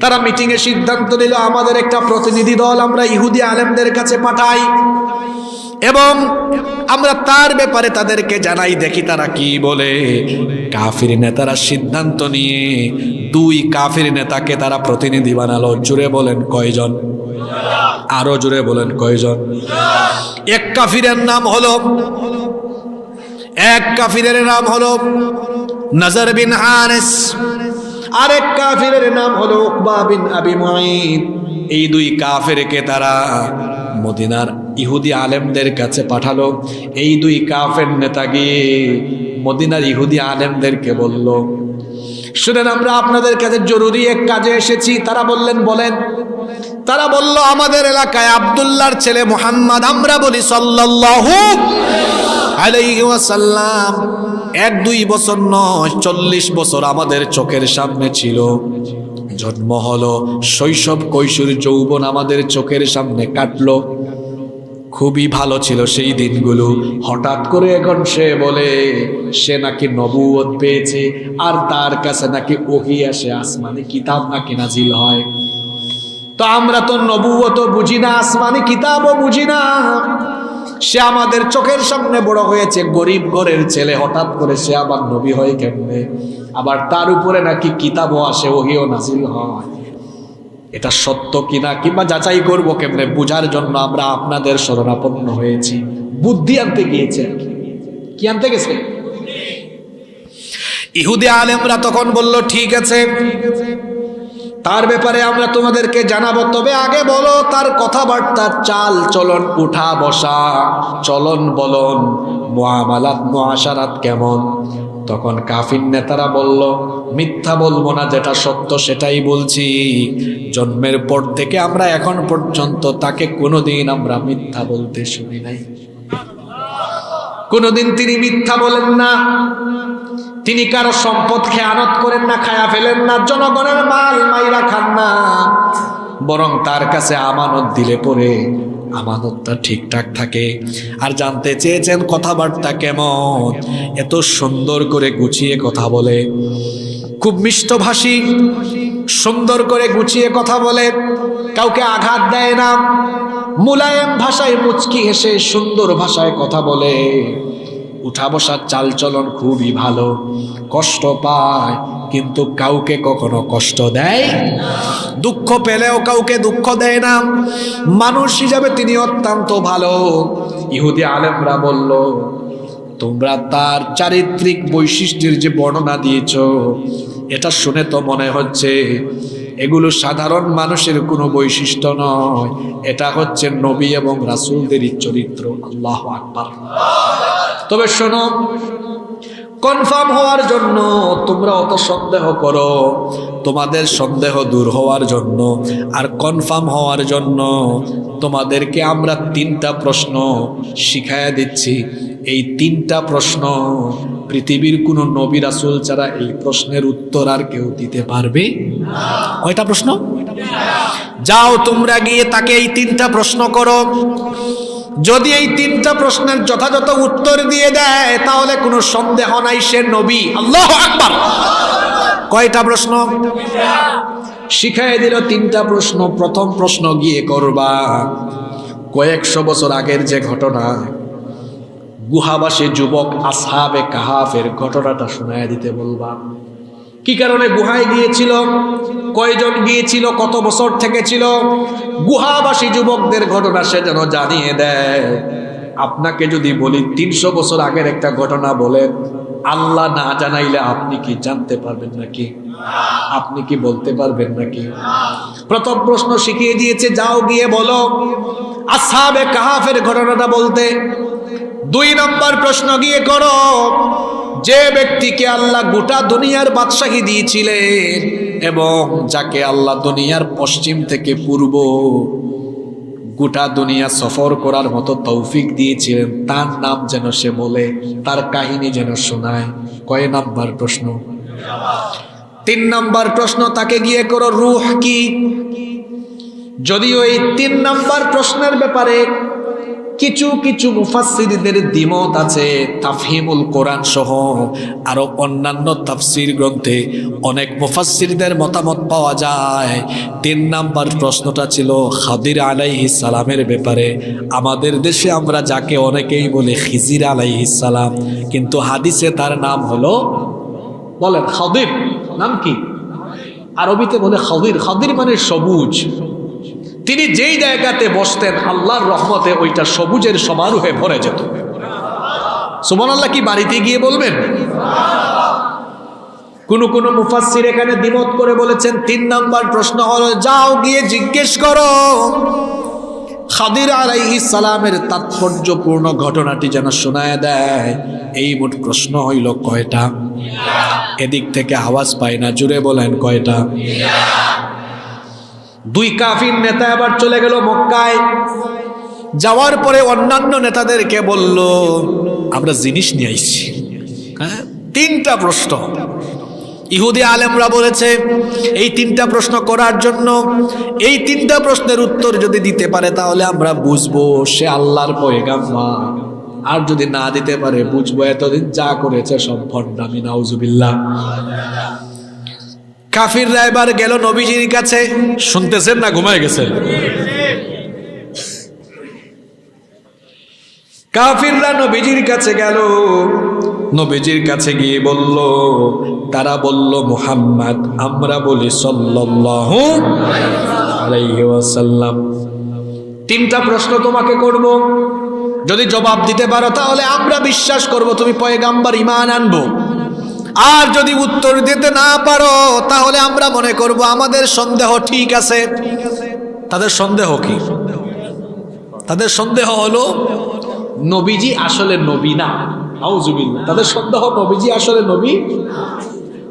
তারা মিটিং এ সিদ্ধান্ত নিল আমাদের একটা প্রতিনিধি দল আমরা ইহুদি আলেমদের কাছে পাঠাই এবং আমরা তার ব্যাপারে তাদেরকে জানাই, দেখি তারা কি বলে। কাফির নেতারা সিদ্ধান্ত নিয়ে 2 কাফির নেতাকে তারা প্রতিনিধি বানালো। জুড়ে বলেন কয়জন? আরো জুড়ে বলেন কয়জন? এক কাফিরের নাম হলো এক কাফিরের নাম হলো নজর বিন হারিস, আরেক কাফিরের নাম হলো উকবা বিন আবি মুঈত। এই দুই কাফেরকে তারা মদিনার ইহুদি আলেমদের কাছে পাঠালো। এই দুই কাফের নেতা গিয়ে মদিনার ইহুদি আলেমদেরকে বলল, শুনেন, আমরা আপনাদের কাছে জরুরি এক কাজে এসেছি। তারা বললেন, বলেন। তারা বলল, আমাদের এলাকায় আব্দুল্লাহর ছেলে মুহাম্মদ, আমরা বলি সাল্লাল্লাহু আলাইহি ওয়াসাল্লাম, 1-2 বছর নয় 40 বছর আমাদের চোখের সামনে ছিল। জন্ম হলো, শৈশব কৈশোর যৌবন আমাদের চোখের সামনে কাটলো। খুবই ভালো ছিল সেই দিনগুলো। হঠাৎ করে এখন সে বলে সে নাকি নবুয়ত পেয়েছে, আর তার কাছে নাকি ওহী আসে, আসমানি কিতাব নাকি নাজিল হয়। তো আমরা তো নবুয়ত বুঝি না, আসমানি কিতাবও বুঝি না। সে আমাদের চোখের সামনে বড় হয়েছে, গরিব ঘরের ছেলে, হঠাৎ করে সে আবার নবী হয় কেমনে? আবার তার উপরে নাকি কিতাবও আসে, ওহীও নাজিল হয়। এটা সত্য কিনা কিংবা যাচাই করবো কেমনে, বুঝার জন্য আমরা আপনাদের শরণাপন্ন হয়েছি। বুদ্ধি আনতে গিয়েছে। কি আনতে গেছে? ইহুদি আলেমরা তখন বলল, ঠিক আছে, তার ব্যাপারে আমরা তোমাদেরকে জানাবো, তবে আগে বলো তার কথাবার্তার চাল চলন, উঠা বসা, চলন বলন, মুআমালাত মুআশারাত কেমন? তখন কাফির নেতারা বলল, মিথ্যা বলবো না, যেটা সত্য সেটাই বলছি। জন্মের পর থেকে আমরা এখন পর্যন্ত তাকে কোনোদিন আমরা মিথ্যা বলতে শুনি নাই। কোনোদিন তিনি মিথ্যা বলেন না, তিনি কারো সম্পদ খেয়ানত করেন না, খায়া ফেলেন না, জনগণের মাল মাইরা খান না, বরং তার কাছে আমানত দিলে পরে আমানতটা ঠিকঠাক থাকে। আর জানতে চেয়েছেন কথাবার্তা কেমন? এত সুন্দর করে গুছিয়ে কথা বলে, খুব মিষ্টভাষী, সুন্দর করে গুছিয়ে কথা বলে, কাউকে আঘাত দেয় না, মুলায়েম ভাষায় মুচকি হেসে সুন্দর ভাষায় কথা বলে, উঠা বসার চালচলন খুবই ভালো, কষ্ট পায় কিন্তু কাউকে কখনো কষ্ট দেয়, দুঃখ পেলেও কাউকে দুঃখ দেয় না, মানুষ হিসাবে তিনি অত্যন্ত ভালো। ইহুদি আলেমরা বলল, তোমরা তার চারিত্রিক বৈশিষ্ট্যের যে বর্ণনা দিয়েছ, এটা শুনে তো মনে হচ্ছে এগুলো সাধারণ মানুষের কোনো বৈশিষ্ট্য নয়, এটা হচ্ছে নবী এবং রাসূলদেরই চরিত্র। আল্লাহু আকবার। তবে শোনো, কনফার্ম হওয়ার জন্য তোমরা অত সন্দেহ করো, তোমাদের সন্দেহ দূর হওয়ার জন্য আর কনফার্ম হওয়ার জন্য তোমাদেরকে আমরা 3টা প্রশ্ন শিখায়া দিচ্ছি। এই 3টা প্রশ্ন পৃথিবীর কোনো নবী রাসূল ছাড়া এই প্রশ্নের উত্তর আর কেউ দিতে পারবে না। কয়টা প্রশ্ন? যাও তোমরা গিয়ে তাকে এই 3টা প্রশ্ন করো। যদি এই 3টা প্রশ্নের যথাযথ উত্তর দিয়ে দেয় তাহলে কোনো সন্দেহ নাই সে নবী। আল্লাহু আকবার। কয়টা প্রশ্ন শিখাই দিল? 3টা প্রশ্ন। প্রথম প্রশ্ন গিয়ে করবা, কয়েকশো বছর আগের যে ঘটনা, গুহাবাসী যুবক আসহাবে কাহাফের ঘটনাটা শোনায় দিতে বলবা। কি কারণে গুহায় গিয়েছিল, কয়জন গিয়েছিল, কত বছর থেকে ছিল, গুহাবাসী যুবকদের ঘটনা সে যেন জানিয়ে দেয়। আপনাকে যদি বলি 300 বছর আগের একটা ঘটনা বলেন, আল্লাহ না জানাইলে আপনি কি জানতে পারবেন নাকি? আপনি কি বলতে পারবেন নাকি? প্রথম প্রশ্ন শিখিয়ে দিয়েছে, যাও গিয়ে বলো আসহাবে কাহাফের ঘটনাটা বলতে। 2 নম্বর প্রশ্ন গিয়ে করো, যে ব্যক্তিকে আল্লাহ গোটা দুনিয়ার বাদশাহী দিয়েছিলেন এবং যাকে আল্লাহ দুনিয়ার পশ্চিম থেকে পূর্ব গোটা দুনিয়া সফর করার মতো তৌফিক দিয়েছিলেন, তার নাম যেন সে বলে, তার কাহিনী যেন শোনায়। কয় নাম্বার প্রশ্ন? 3 নম্বর প্রশ্ন তাকে গিয়ে করো, রূহ কি? যদিও এই 3 নম্বর প্রশ্নের ব্যাপারে কিছু কিছু মুফাসসিরদের দ্বিমত আছে। তাফহিমুল কোরআন সহ আরো অন্যান্য তাফসীর গ্রন্থে অনেক মুফাসসিরদের মতামত পাওয়া যায়। 3 নম্বর প্রশ্নটা ছিল খাদির আলাইহিস সালামের ব্যাপারে। আমাদের দেশে আমরা যাকে অনেকেই বলে খিজির আলাইহিস সালাম, কিন্তু হাদিসে তার নাম হলো, বলেন খাদির। নাম কি? আরবিতে বলে খাদির। খাদির মানে সবুজ। তিনি যেই জায়গাতে বসতেন আল্লাহর রহমতে ওইটা সবুজের সমারোহে ভরে যেত। সুবহানাল্লাহ কি বাড়িতে গিয়ে বলবেন? কোন মুফাসসির এখানে দ্বিমত করে বলেছেন 3 নাম্বার প্রশ্ন হলো, যাও গিয়ে জিজ্ঞেস করো খাদির আলাইহিস সালামের তাৎপর্যপূর্ণ ঘটনাটি যেন শোনায় দেয়। এই মোট প্রশ্ন হইল কয়টা? এদিক থেকে আওয়াজ পাই না, জুড়ে বলেন কয়টা? 2 কাফির নেতা আবার চলে গেল মক্কায়। যাওয়ার পরে অন্যান্য নেতাদেরকে বলল, আমরা জিনিস নিয়ে আইছি। হ্যাঁ, 3টা প্রশ্ন। ইহুদি আলেমরা বলেছে এই 3টা প্রশ্ন করার জন্য, এই 3টা প্রশ্নের উত্তর যদি দিতে পারে তাহলে আমরা বুঝবো সে আল্লাহর পয়গাম্বর, আর যদি না দিতে পারে বুঝবো এতদিন যা করেছে সব ভণ্ডামি। নাউজুবিল্লাহ। কাফিররা এবার গেল নবীজির কাছে। শুনতেছেন না ঘুমায় গেছেন? কাফিররা নবীজির কাছে গেল। নবীজির কাছে গিয়ে বলল, তারা বলল মুহাম্মদ, আমরা বলি সাল্লাল্লাহু আলাইহি ওয়াসাল্লাম। 3টা প্রশ্ন তোমাকে করব, যদি জবাব দিতে পারো তাহলে আমরা বিশ্বাস করব তুমি পয়গাম্বর, ঈমান আনবো। আর যদি উত্তর দিতে না পারো তাহলে আমরা মনে করব আমাদের সন্দেহ ঠিক আছে। তাদের সন্দেহ কি? তাদের সন্দেহ হলো নবীজি আসলে নবী না। আউযুবিল্লাহ। তাদের সন্দেহ নবীজি আসলে নবী।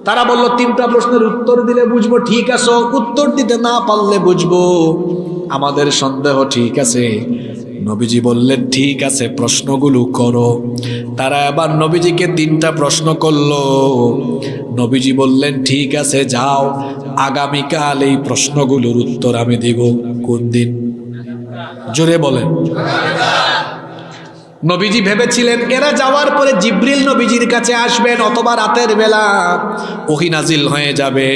তারা বলল 3টা প্রশ্নের উত্তর দিলে বুঝবো ঠিক আছে, উত্তর দিতে না পারলে বুঝবো আমাদের সন্দেহ ঠিক আছে। নবীজি বললেন ঠিক আছে, প্রশ্নগুলো করো। তারা আবার নবীজিকে 3টা প্রশ্ন করলো। নবীজি বললেন ঠিক আছে যাও, আগামীকাল এই প্রশ্নগুলোর উত্তর আমি দিব। কোন দিন? জোরে বলেন। নবীজি ভেবেছিলেন এরা যাওয়ার পরে জিবরিল নবীজির কাছে আসবেন, অথবা রাতের বেলা ওহী নাজিল হয়ে যাবে,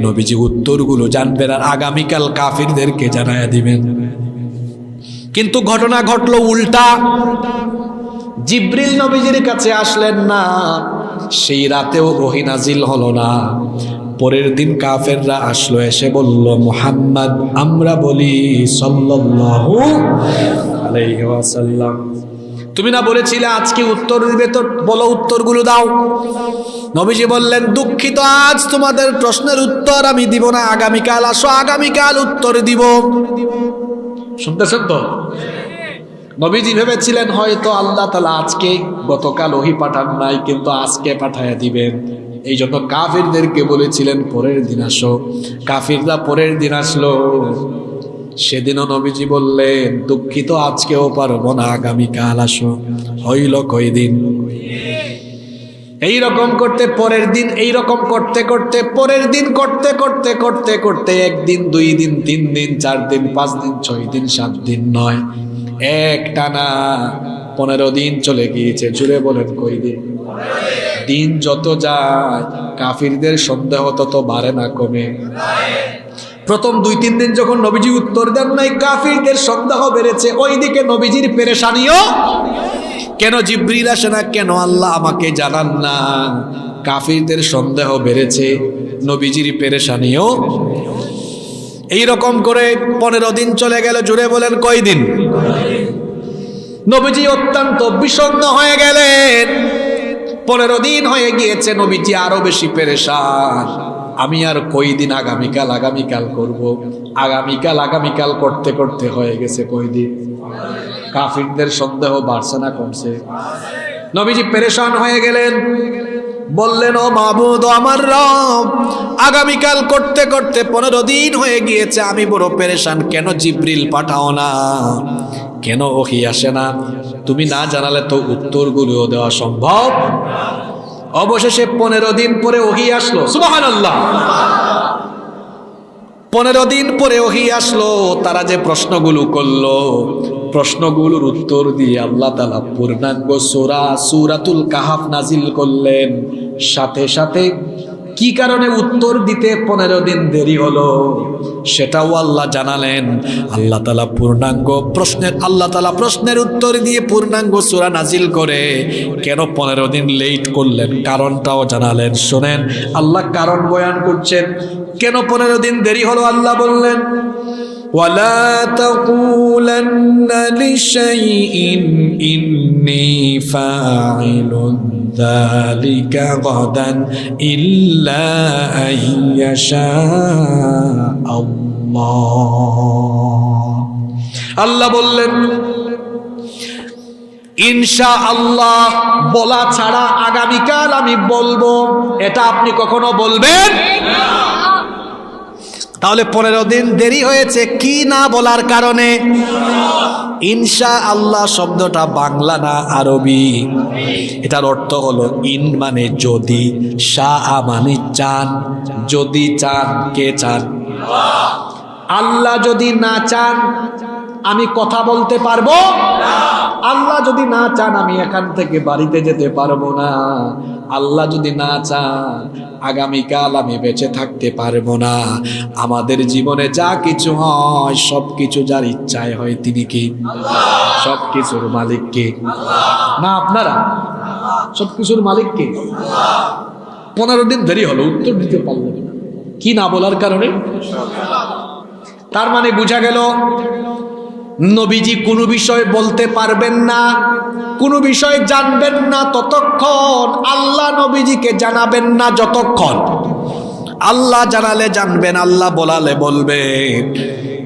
নবীজি উত্তরগুলো জানবেন আর আগামীকাল কাফিরদেরকে জানায়া দিবেন। কিন্তু ঘটনা ঘটলো উল্টা। জিবরিল নবীজির কাছে আসলেন না, সেই রাতেও ওহী নাজিল হলো না। পরের দিন কাফেররা আসলো, এসে বলল মুহাম্মদ, আমরা বলি সাল্লাল্লাহু আলাইহি ওয়াসাল্লাম, তুমি না বলেছিলে আজকে উত্তর দিবে, তো বলো উত্তরগুলো দাও। নবীজি বললেন দুঃখিত, আজ তোমাদের প্রশ্নের উত্তর আমি দিব না, আগামীকাল আসো, আগামীকাল উত্তর দিব। শুনতেছেন তো? নবীজি ভেবেছিলেন হয়তো আল্লাহ তাআলা আজকে, গতকাল ওহী পাঠান নাই কিন্তু আজকে পাঠায়া দিবেন। এই জন্য কাফিরদেরকে বলেছিলেন পরের দিন আসো। কাফিররা পরের দিন আসলো। সেদিনও নবীজি বললেন দুঃখিত, আজকেও পারবো না, আগামীকাল আসো। হইল কয়দিন? এইরকম করতে পরের দিন, এইরকম করতে করতে পরের দিন, করতে করতে করতে করতে 1 দিন 2 দিন 3 দিন 4 দিন 5 দিন 6 দিন 7 দিন 9, একটানা 15 দিন চলে গিয়েছে। জুড়ে বলেন কয়দিন? দিন যত যায় কাফিরদের সন্দেহ তত বাড়ে না কমে? প্রথম 2-3 দিন যখন নবীজি উত্তর দেন নাই, কাফিরদের সন্দেহ বেড়েছে। ওইদিকে নবীজির পেরেশানিও, কেন জিবরিল আসে না, কেন আল্লাহ আমাকে জানান না। কাফিরদের সন্দেহ বেড়েছে, নবীজির পেরেশানিও। এইরকম করে 15 দিন চলে গেল। জুড়ে বলেন কয়দিন? নবীজি অত্যন্ত বিষণ্ণ হয়ে গেলেন। 15 দিন হয়ে গিয়েছে, নবীজি আরো বেশি পেরেশান। আমি আর কয়দিন আগামীকাল আগামীকাল করব, আগামীকাল আগামীকাল করতে করতে হয়ে গেছে কয়দিন। কাফিরদের সন্দেহ বাড়ছে না কমছে? নবীজি পেরেশান হয়ে গেলেন, বললেন ও মাবুদ, ও আমার রব, আগামীকাল করতে করতে 15 দিন হয়ে গিয়েছে, আমি বড় পেরেশান। কেন জিবরিল পাঠাও না, কেন ওহী আসে না? তুমি না জানালে তো উত্তরগুলো দেওয়া সম্ভব। অবশেষে 15 দিন পরে ওহী আসলো। সুবহানাল্লাহ। 15 দিন পরে ওহী আসলো। তারা যে প্রশ্নগুলো করলো, প্রশ্নগুলোর উত্তর দিয়ে আল্লাহ তাআলা পূর্ণাঙ্গ সূরাতুল কাহাফ নাজিল করলেন। সাথে সাথে কি কারণে উত্তর দিতে 15 দিন দেরি হলো সেটাও আল্লাহ জানালেন। আল্লাহ তাআলা প্রশ্নের উত্তর দিয়ে পূর্ণাঙ্গ সূরা নাজিল করে কেন 15 দিন লেট করলেন কারণটাও জানালেন। শোনেন, আল্লাহ কারণ বয়ান করছেন কেন 15 দিন দেরি হলো। আল্লাহ বললেন ولا تقولن لشيء إني فاعل ذلك غدا إلا أن يشاء الله আল্লাহ বললেন ইনশাআল্লাহ বলা ছাড়া আগামীকাল আমি বলবো, এটা আপনি কখনো বলবেন না। তাহলে 15 দিন দেরি হয়েছে কি না বলার কারণে? ইনশাআল্লাহ শব্দটা বাংলা না আরবি। এটার অর্থ হলো ইন মানে যদি, শাহ মানে চান। যদি চান, কে চান? আল্লাহ যদি না চান আমি কথা বলতে পারবো না। আল্লাহ যদি না চান আমি এখান থেকে বাড়িতে যেতে পারবো না। আল্লাহ যদি না চান আগামীকাল আমি বেঁচে থাকতে পারবো না। আমাদের জীবনে যা কিছু হয় সবকিছু যার ইচ্ছায় হয় তিনি কি? সবকিছুর মালিক কে? না আপনারা? সবকিছুর মালিক কে? 15 দিন দেরি হলো, উত্তর দিতে পারলেন না। কি না বলার কারণে? তার মানে বোঝা গেল নবীজি কোনো বিষয় বলতে পারবেন না, কোনো বিষয় জানবেন না ততক্ষণ আল্লাহ নবীজিকে জানাবেন না যতক্ষণ। আল্লাহ জানালে জানবেন, আল্লাহ বলালে বলবেন।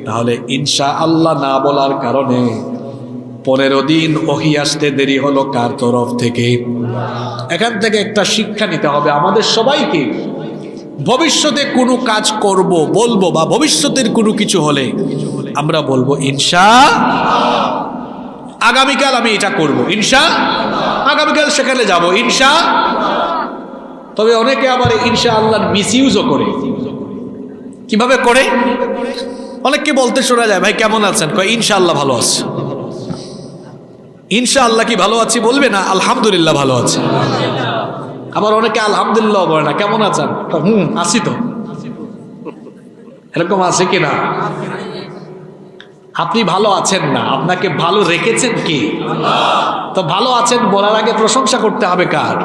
তাহলে ইনশাআল্লাহ না বলার কারণে 15 দিন ওহী আসতে দেরি হলো কার তরফ থেকে? এখান থেকে একটা শিক্ষা নিতে হবে আমাদের সবাইকে। ভবিষ্যতে কোনো কাজ করব বলবো বা ভবিষ্যতের কোনো কিছু হলে আমরা বলবো আগামীকাল আমি এটা করব, আগামীকাল সেখানে যাব তবে অনেকে আবার ইনশাআল্লাহর মিসইউজও করে। কিভাবে করে? অনেককে বলতে শোনা যায়, ভাই কেমন আছেন? কয় ইনশাআল্লাহ ভালো আছি। ইনশাআল্লাহ কি ভালো আছি বলবে না? আলহামদুলিল্লাহ ভালো আছি। আবার অনেকে আলহামদুলিল্লাহ বলে না, কেমন আছেন? আছি তো। এরকম আছে কিনা? আপনি ভালো আছেন না, আপনাকে ভালো রেখেছেন কে? তো ভালো আছেন বলার আগে প্রশংসা করতে হবে কার?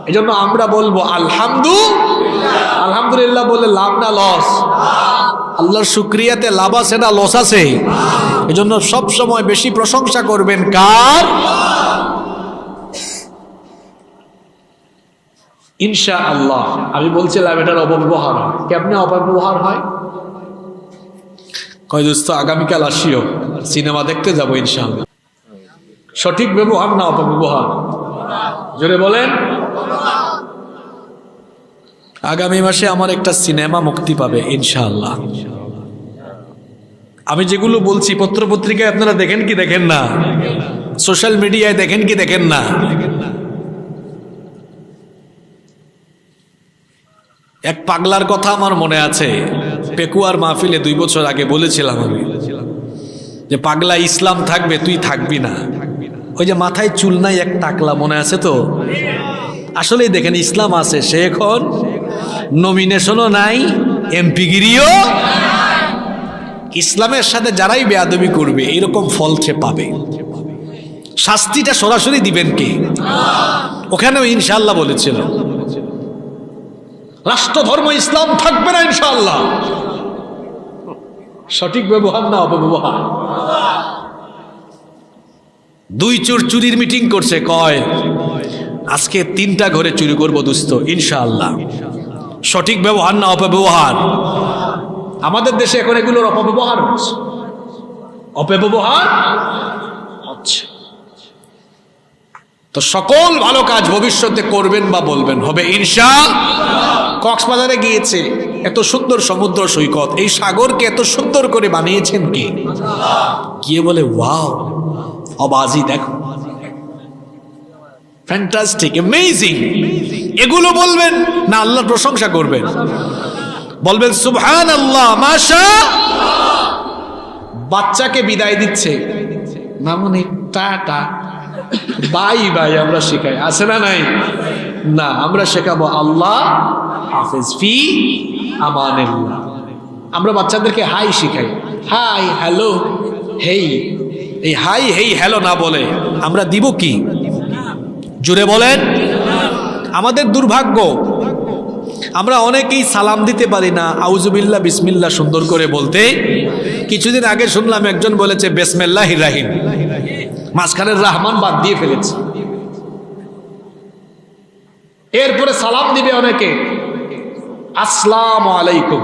এজন্য আমরা বলবো আলহামদুলিল্লাহ বলে লাভ না লস? আল্লাহর শুকরিয়াতে লাভ আছে না লস আছে? এজন্য সব সময় বেশি প্রশংসা করবেন কার? ইনশাআল্লাহ। আমি বলছিলাম এটার অপব্যবহার হয়। কেমনে অপব্যবহার হয়? কয় দোস্ত আগামীকাল আসিও, সিনেমা দেখতে যাবো ইনশাআল্লাহ। সঠিক ব্যবহার না অপব্যবহার? জোরে বলেন। আগামী মাসে আমার একটা সিনেমা মুক্তি পাবে ইনশাআল্লাহ। আমি যেগুলো বলছি পত্র পত্রিকায় আপনারা দেখেন কি দেখেন না? সোশ্যাল মিডিয়ায় দেখেন কি দেখেন না? এক পাগলার কথা আমার মনে আছে, পেকুয়ার মাহফিলে 2 বছর আগে বলেছিলাম আমি যে পাগলা ইসলাম থাকবে তুই থাকবি না। ওই যে মাথায় চুল নাই এক টাকলা, মনে আছে তো? আসলেই দেখেন ইসলাম আছে, সে এখন নমিনেশনও নাই, এমপিগিরিও। ইসলামের সাথে যারাই বেয়াদবি করবে এরকম ফল সে পাবে। শাস্তিটা সরাসরি দিবেন কে? ওখানেও ইনশাআল্লাহ বলেছিল রাষ্ট্র ধর্ম ইসলাম থাকবে না ইনশাআল্লাহ। সঠিক ব্যবহার না অপব্যবহার? 2 চোর চুরির মিটিং করছে, কয় আজকে 3টা ঘরে চুরি করবো দোস্ত ইনশাআল্লাহ। সঠিক ব্যবহার না অপব্যবহার? আমাদের দেশে এখন এগুলোর অপব্যবহার হচ্ছে, অপব্যবহার হচ্ছে। তো সকল ভালো কাজ ভবিষ্যতে করবেন বা বলবেন হবে ইনশাআল্লাহ। কক্সবাজারে গিয়েছে, এত সুন্দর সমুদ্র সৈকত, এই সাগরকে এত সুন্দর করে বানিয়েছেন কে? গিয়ে বলে ওয়াও, অবাজি দেখো, ফ্যান্টাস্টিক, অ্যামেজিং। এগুলো বলবেন না আল্লাহর প্রশংসা করবেন? বলবেন সুবহানাল্লাহ, মাশাআল্লাহ। বাচ্চাকে বিদায় দিচ্ছে না মানে টাটা বাই বাই আমরা শেখাই, আছে না নাই? না, আমরা শেখাবো আল্লাহ হাফেজ, ফি আমানিল্লাহ। আমরা বাচ্চাদেরকে হাই শিখাই, হাই হ্যালো হেই। এই হাই হেই হ্যালো না বলে আমরা দিব কি? জুড়ে বলেন। আমাদের দুর্ভাগ্য, আমরা অনেকেই সালাম দিতে পারি না, আউজুবিল্লাহ বিসমিল্লাহ সুন্দর করে বলতে কিছুদিন আগে শুনলাম একজন বলেছে বিসমিল্লাহির রহিম, মাঝখানের রহমান বাদ দিয়ে ফেলেছে। এরপরে সালাম দিবে অনেকে আসসালামু আলাইকুম।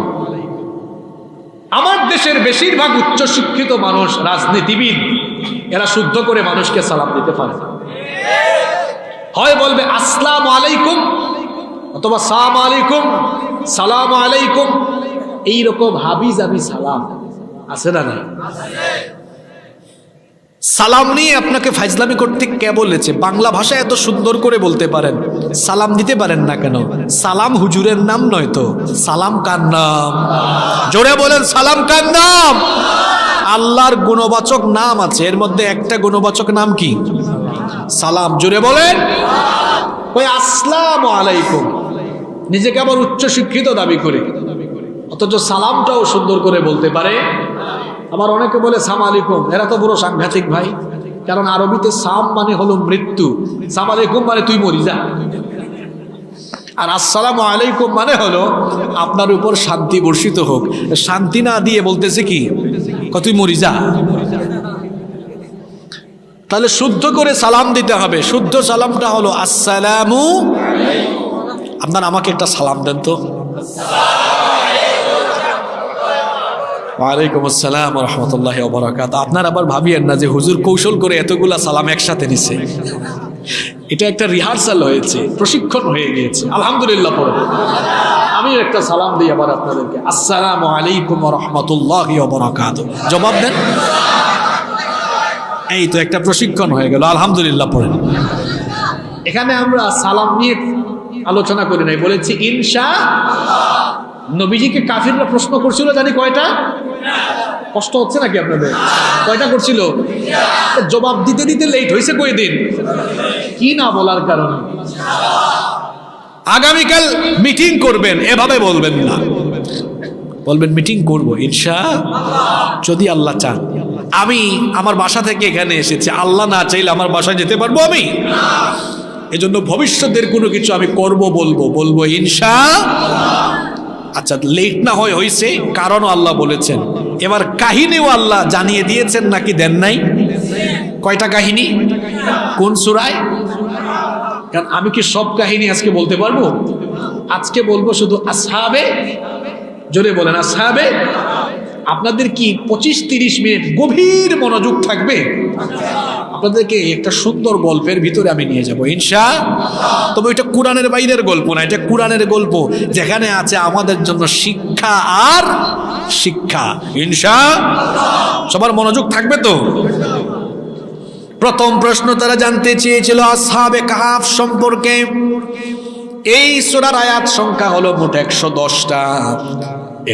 আমার দেশের বেশিরভাগ উচ্চ শিক্ষিত মানুষ, রাজনীতিবিদ, এরা শুদ্ধ করে মানুষকে সালাম দিতে পারে না। হয় বলবে আসসালামু আলাইকুম অথবা সালাম আলাইকুম, সালাম আলাইকুম, এইরকম হাবিজাবি সালাম আছে না? না, সালাম নিয়ে আপনাকে ফাইজলামি করতে কে বলেছে? বাংলা ভাষা এত সুন্দর করে বলতে পারেন, সালাম দিতে পারেন না কেন? সালাম হুজুরের নাম নয় তো, সালাম কার নাম? জোরে বলেন, সালাম কার নাম? আল্লাহর গুণবাচক নাম আছে, এর মধ্যে একটা গুণবাচক নাম কি? সালাম। জোরে বলেন। ওই আসসালামু আলাইকুম নিজেকে আবার উচ্চ শিক্ষিত দাবি করে, অথচ সালামটাও সুন্দর করে বলতে পারে। আবার অনেকে বলে সাম আলাইকুম, এরা তো বড় সাংঘাতিক ভাই, কারণ আরবিতে সাম মানে হলো মৃত্যু, সাম আলাইকুম মানে তুই মরি যা, আর আসসালামু আলাইকুম মানে হলো আপনার উপর শান্তি বর্ষিত হোক। শান্তি না দিয়ে বলতেছে কি, তুই মরি যা। তাহলে শুদ্ধ করে সালাম দিতে হবে। শুদ্ধ সালামটা হলো আসসালামু। আপনার আমাকে একটা সালাম দেন তো। ওয়ালাইকুম আসসালাম ওয়া রাহমাতুল্লাহি ওয়া বারাকাতুহু। আপনার আবার ভাবিয়েন না যে হুজুর কৌশল করে এতগুলা সালাম একসাথে নিছে। এটা একটা রিহার্সাল হয়েছে, প্রশিক্ষণ হয়ে গিয়েছে। আলহামদুলিল্লাহ পড়ে আমি একটা সালাম দিই আবার আপনাদেরকে, আসসালামু আলাইকুম ওয়া রাহমাতুল্লাহি ওয়া বারাকাতুহু। জবাব দেন। এই তো একটা প্রশিক্ষণ হয়ে গেল। আলহামদুলিল্লাহ পড়েন। এখানে আমরা সালাম নিয়ে আলোচনা করি নাই, বলেছি ইনশাআল্লাহ। নবীজিকে কাফিররা প্রশ্ন করছিল জানি কয়টা? কষ্ট হচ্ছে নাকি আপনাদের? কয়টা করছিল? জবাব দিতে দিতে লেট হয়েছে কয়দিন? কি না বলার কারণে। আগামীকাল মিটিং করবেন, এভাবে বলবেন না, বলবেন মিটিং করব ইনশাআল্লাহ যদি আল্লাহ চান। আমি আমার বাসা থেকে এখানে এসেছি, আল্লাহ না চাইলে আমার বাসায় যেতে পারবো আমি? এজন্য ভবিষ্যতের কোনো কিছু আমি করব, বলবো ইনশাআল্লাহ। আচ্ছা, লেট না হয় হয়েছে, কারণও আল্লাহ বলেছেন। এবার কাহিনীও আল্লাহ জানিয়ে দিয়েছেন নাকি দেন নাই? কয়টা কাহিনী? কোন সূরায়? কারণ আমি কি সব কাহিনী আজকে বলতে পারবো? আজকে বলবো শুধু আসহাবে। জোরে বলেন আসহাবে। আপনাদের কি 25-30 মিনিট গভীর মনোযোগ থাকবে? আপনাদেরকে একটা সুন্দর গল্পের ভিতরে আমি নিয়ে যাব ইনশাআল্লাহ। তবে এটা কোরআনের বাইরের গল্প না, এটা কোরআনের গল্প যেখানে আছে আমাদের জন্য শিক্ষা আর শিক্ষা ইনশাআল্লাহ। সবার মনোযোগ থাকবে তো? প্রথম প্রশ্ন তারা জানতে চেয়েছিল আসহাবে কাহাফ সম্পর্কে। এই সূরার আয়াত সংখ্যা হলো মোট 110টা।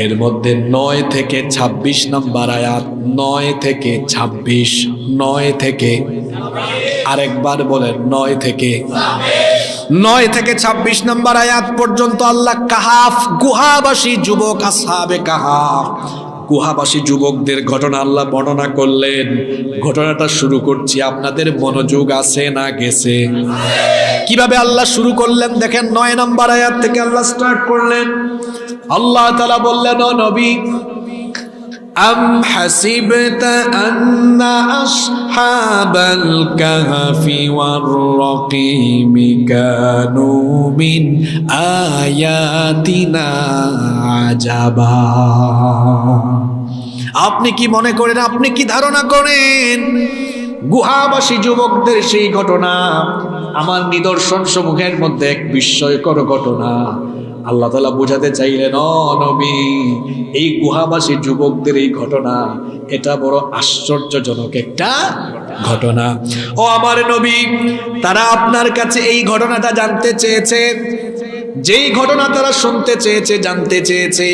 এর মধ্যে 9 থেকে 26 নম্বর আয়াত, 9 থেকে 26, 9 থেকে, আরেকবার বলেন 9 থেকে 26 নম্বর আয়াত পর্যন্ত আল্লাহ কাহাফ, গুহাবাসী যুবক, আসহাবে কাহাফ, গুহাবাসী যুবকদের ঘটনা আল্লাহ বর্ণনা করলেন। ঘটনাটা শুরু করছি, আপনাদের মনোযোগ আছে না গেছে? কিভাবে আল্লাহ শুরু করলেন দেখেন। 9 নম্বর আয়াত থেকে আল্লাহ স্টার্ট করলেন। আল্লাহ তাআলা বললেন, ও নবী, আম হাসিবতা আন্না আসহাবাল কাহফি ওয়ার রাকিমি কানু মিন আয়াতিনা আজাবা। আপনি কি মনে করেন, আপনি কি ধারণা করেন গুহাবাসী যুবকদের সেই ঘটনা আমার নিদর্শন সমূহের মধ্যে এক বিস্ময়কর ঘটনা? আল্লাহ তাআলা বোঝাতে চাইলেন, ও নবী, এই গুহাবাসী যুবকদের এই ঘটনা এটা বড় আশ্চর্যজনক একটা ঘটনা। ও আমার নবী, তারা আপনার কাছে এই ঘটনাটা জানতে চেয়েছে, যেই ঘটনা তারা শুনতে চেয়েছে, জানতে চেয়েছে।